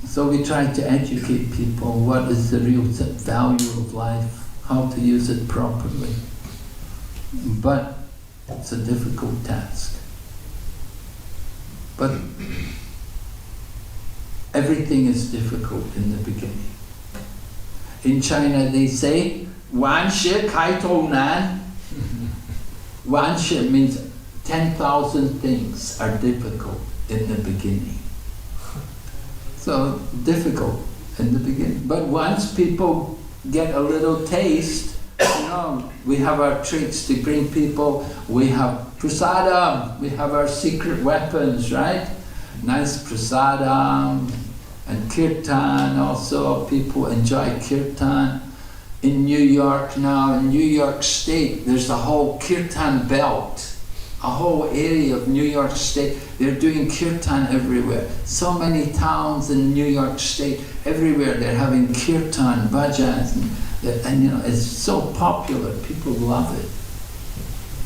[SPEAKER 1] So we try to educate people what is the real value of life, how to use it properly. But it's a difficult task. But everything is difficult in the beginning. In China they say, "Wan shi kai tou nan." Wan shi means 10,000 things are difficult in the beginning. So difficult in the beginning. But once people get a little taste, we have our treats to bring people. We have prasadam. We have our secret weapons, right? Nice prasadam and kirtan also. People enjoy kirtan. In New York now, in New York State, there's a whole kirtan belt. A whole area of New York State, they're doing kirtan everywhere. So many towns in New York State, everywhere they're having kirtan, bhajans, and it's so popular. People love it.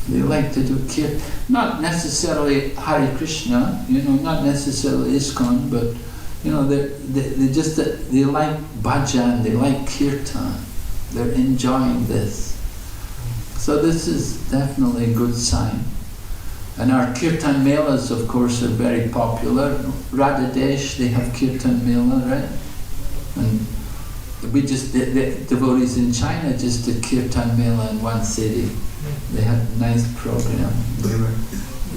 [SPEAKER 1] They like to do kirtan, not necessarily Hare Krishna, not necessarily ISKCON, but they like bhajan, they like kirtan. They're enjoying this. So this is definitely a good sign. And our Kirtan Melas, of course, are very popular. Radhadesh, they have Kirtan Mela, right? And we just did, the devotees in China just did Kirtan Mela in one city. They had a nice program. They were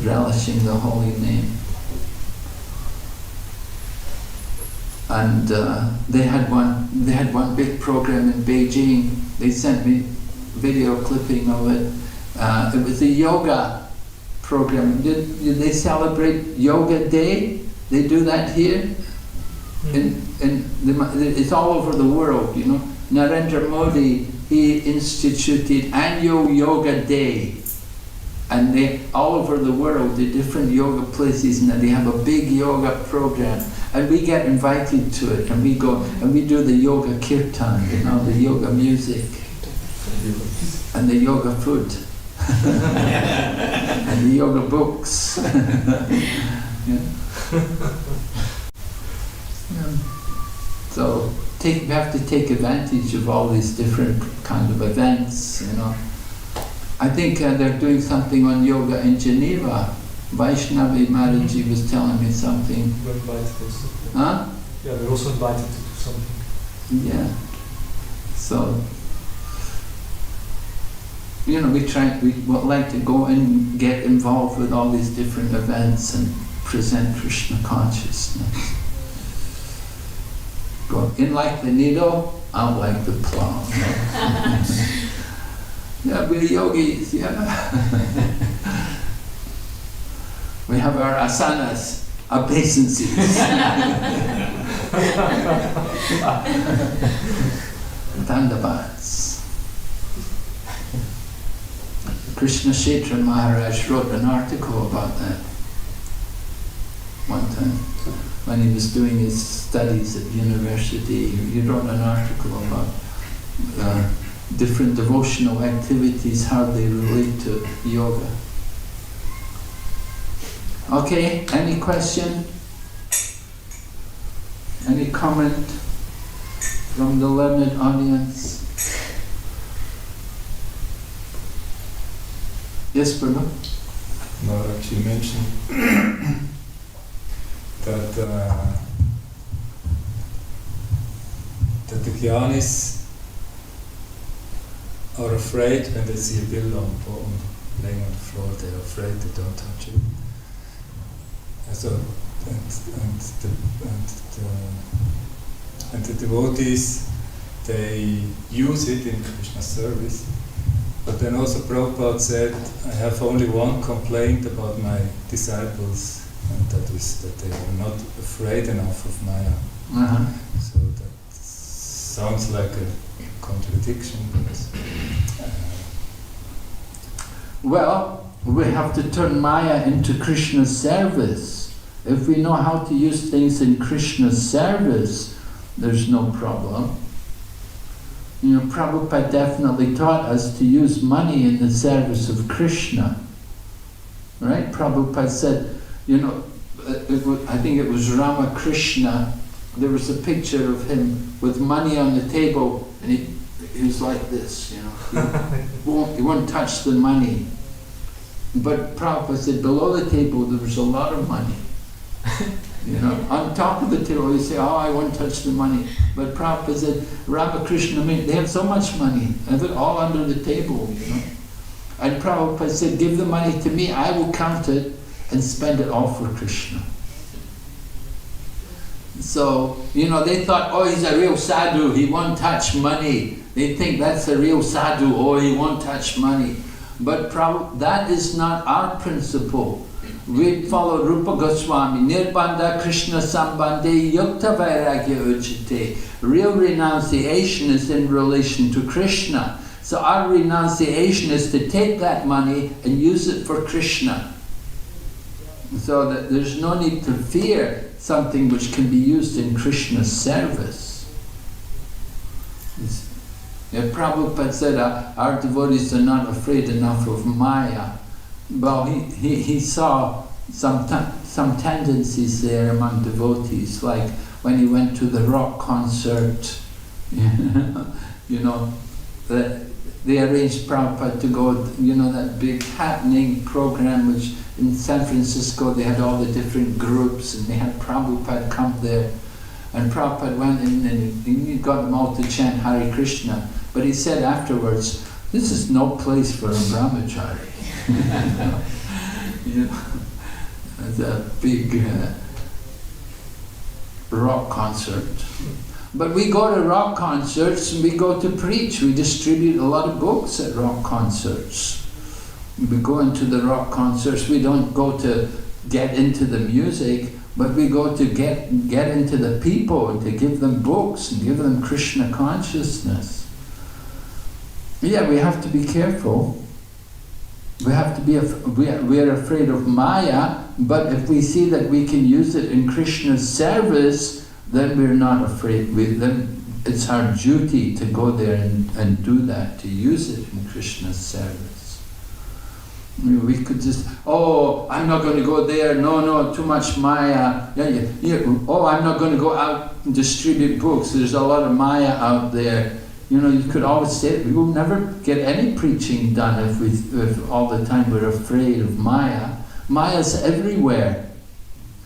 [SPEAKER 1] relishing the holy name. And they had one big program in Beijing. They sent me video clipping of it. It was a yoga program. Did they celebrate Yoga Day? They do that here. It's all over the world, you know. Narendra Modi, he instituted annual Yoga Day, and they all over the world, the different yoga places, and they have a big yoga program, and we get invited to it, and we go and we do the yoga kirtan, you know, the yoga music, and the yoga food, and the yoga books. Yeah. So we have to take advantage of all these different kind of events, you know. I think they're doing something on yoga in Geneva. Vaishnavi Maharaji was telling me something.
[SPEAKER 6] We're invited also.
[SPEAKER 1] Huh?
[SPEAKER 6] Yeah, we're also invited to do something.
[SPEAKER 1] Yeah. So, you know, we would like to go and get involved with all these different events and present Krishna consciousness. Go in like the needle, out like the plow. Yeah, we're yogis, yeah. We have our asanas, obeisances. Dandavats. Krishna Kshetra Maharaj wrote an article about that one time. When he was doing his studies at university, he wrote an article about different devotional activities, how they relate to yoga. Okay, any question? Any comment from the learned audience? Yes, Bruno?
[SPEAKER 3] Maharaj, you mentioned that the Gyanis are afraid when they see a bill laying on the floor. They're afraid, they don't touch it. And the devotees, they use it in Krishna service. But then also Prabhupada said, I have only one complaint about my disciples, and that is that they are not afraid enough of Maya.
[SPEAKER 1] Uh-huh.
[SPEAKER 3] So that sounds like a contradiction.
[SPEAKER 1] Well, we have to turn Maya into Krishna's service. If we know how to use things in Krishna's service, there's no problem. You know, Prabhupada definitely taught us to use money in the service of Krishna. Right? Prabhupada said, you know, I think it was Ramakrishna, there was a picture of him with money on the table, and he was like this, you know. He won't touch the money. But Prabhupada said below the table there was a lot of money. You know, on top of the table you say, oh, I won't touch the money. But Prabhupada said, Ramakrishna, I mean, they have so much money, and they're all under the table, you know. And Prabhupada said, give the money to me, I will count it and spend it all for Krishna. So, you know, they thought, oh, he's a real sadhu, he won't touch money. They think that's a real sadhu, oh, he won't touch money. But that is not our principle. We follow Rupa Goswami, Nirbandha Krishna Sambandhe Yukta Vairagya Ujjate. Real renunciation is in relation to Krishna. So our renunciation is to take that money and use it for Krishna. So that there's no need to fear something which can be used in Krishna's service. Prabhupada said our devotees are not afraid enough of Maya. Well, he saw some tendencies there among devotees, like when he went to the rock concert, you know, they arranged Prabhupada to go, that big happening program which in San Francisco they had all the different groups and they had Prabhupada come there. And Prabhupada went in and he got them all to chant Hare Krishna. But he said afterwards, this is no place for a brahmachari. It's a big rock concert. But we go to rock concerts and we go to preach. We distribute a lot of books at rock concerts. We go into the rock concerts. We don't go to get into the music, but we go to get into the people and to give them books and give them Krishna consciousness. Yeah, we have to be careful. We have to be. We are afraid of Maya, but if we see that we can use it in Krishna's service, then we're not afraid. Then it's our duty to go there and do that, to use it in Krishna's service. We could just, I'm not going to go there, no, too much Maya. I'm not going to go out and distribute books, there's a lot of Maya out there. You could always say, we will never get any preaching done if all the time we're afraid of Maya. Maya's everywhere.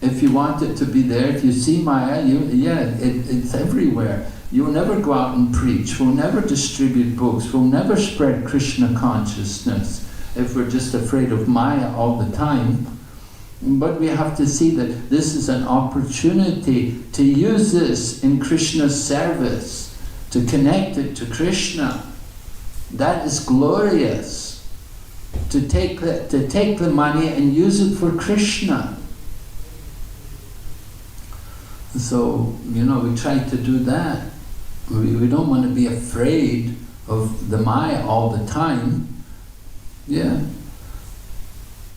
[SPEAKER 1] If you want it to be there, if you see Maya, it's everywhere. You'll never go out and preach, we'll never distribute books, we'll never spread Krishna consciousness if we're just afraid of Maya all the time. But we have to see that this is an opportunity to use this in Krishna's service, to connect it to Krishna. That is glorious. To take the money and use it for Krishna. So, we try to do that. We don't want to be afraid of the Maya all the time. Yeah.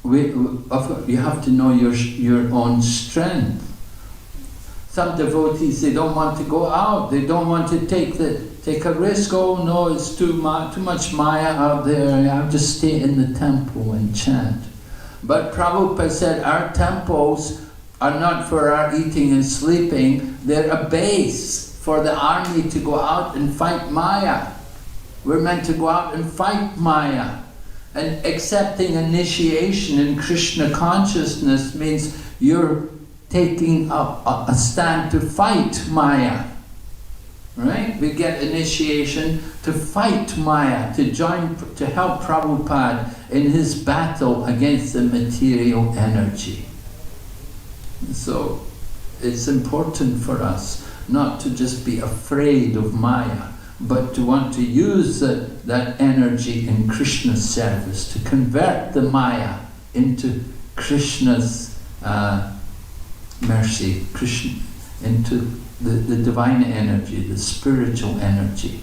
[SPEAKER 1] You have to know your own strength. Some devotees, they don't want to go out. They don't want to take a risk. Oh no, it's too much Maya out there. I have to stay in the temple and chant. But Prabhupada said our temples are not for our eating and sleeping. They're a base for the army to go out and fight Maya. We're meant to go out and fight Maya. And accepting initiation in Krishna consciousness means you're taking a stand to fight Maya. Right? We get initiation to fight Maya, to help Prabhupada in his battle against the material energy. So it's important for us not to just be afraid of Maya, but to want to use that energy in Krishna's service, to convert the Maya into Krishna's mercy, into the divine energy, the spiritual energy.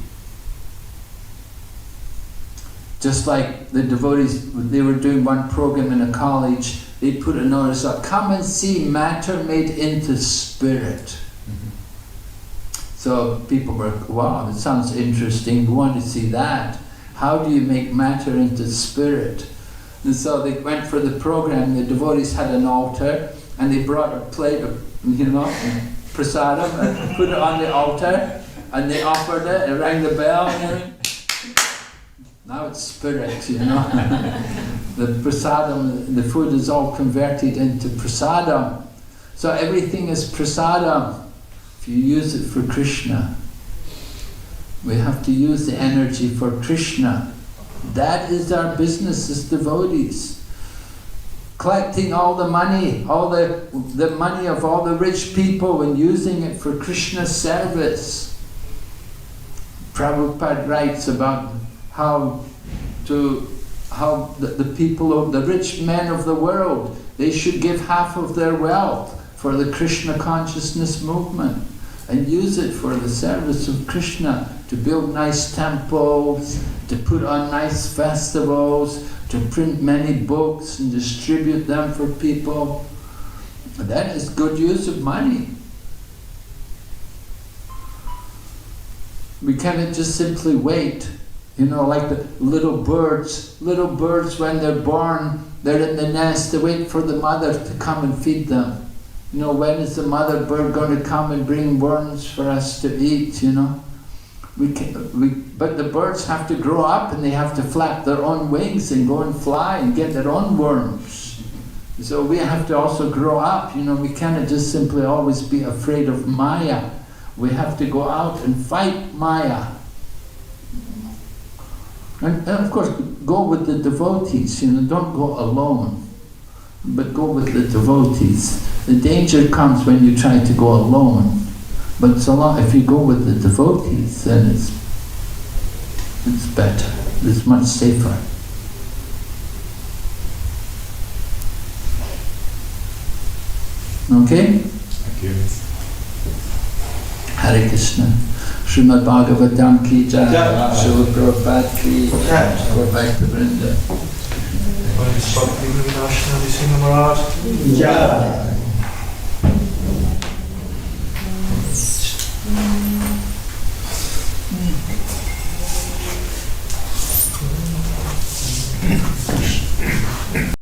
[SPEAKER 1] Just like the devotees, they were doing one program in a college, they put a notice up, come and see matter made into spirit. So people were, wow, that sounds interesting, we want to see that. How do you make matter into spirit? And so they went for the program, the devotees had an altar, and they brought a plate of, prasadam, and put it on the altar, and they offered it, and rang the bell, and now it's spirit, The prasadam, the food is all converted into prasadam. So everything is prasadam. You use it for Krishna. We have to use the energy for Krishna. That is our business as devotees. Collecting all the money, all the money of all the rich people and using it for Krishna's service. Prabhupada writes about how the people of the rich men of the world, they should give half of their wealth for the Krishna consciousness movement and use it for the service of Krishna, to build nice temples, to put on nice festivals, to print many books and distribute them for people. That is good use of money. We cannot just simply wait, like the little birds when they're born, they're in the nest, they wait for the mother to come and feed them. When is the mother bird going to come and bring worms for us to eat, But the birds have to grow up and they have to flap their own wings and go and fly and get their own worms. So we have to also grow up, we cannot just simply always be afraid of Maya. We have to go out and fight Maya. And of course, go with the devotees, don't go alone, but go with the devotees. The danger comes when you try to go alone, but so long, if you go with the devotees, then it's better, it's much safer. Okay?
[SPEAKER 3] Thank you.
[SPEAKER 1] Hare Krishna. Srimad Bhagavatam ki jai, Srila Prabhupada ki jai. Go back to Vrinda.
[SPEAKER 6] When it's Bhakti Vinashna, we sing Maharaj.
[SPEAKER 1] Jai.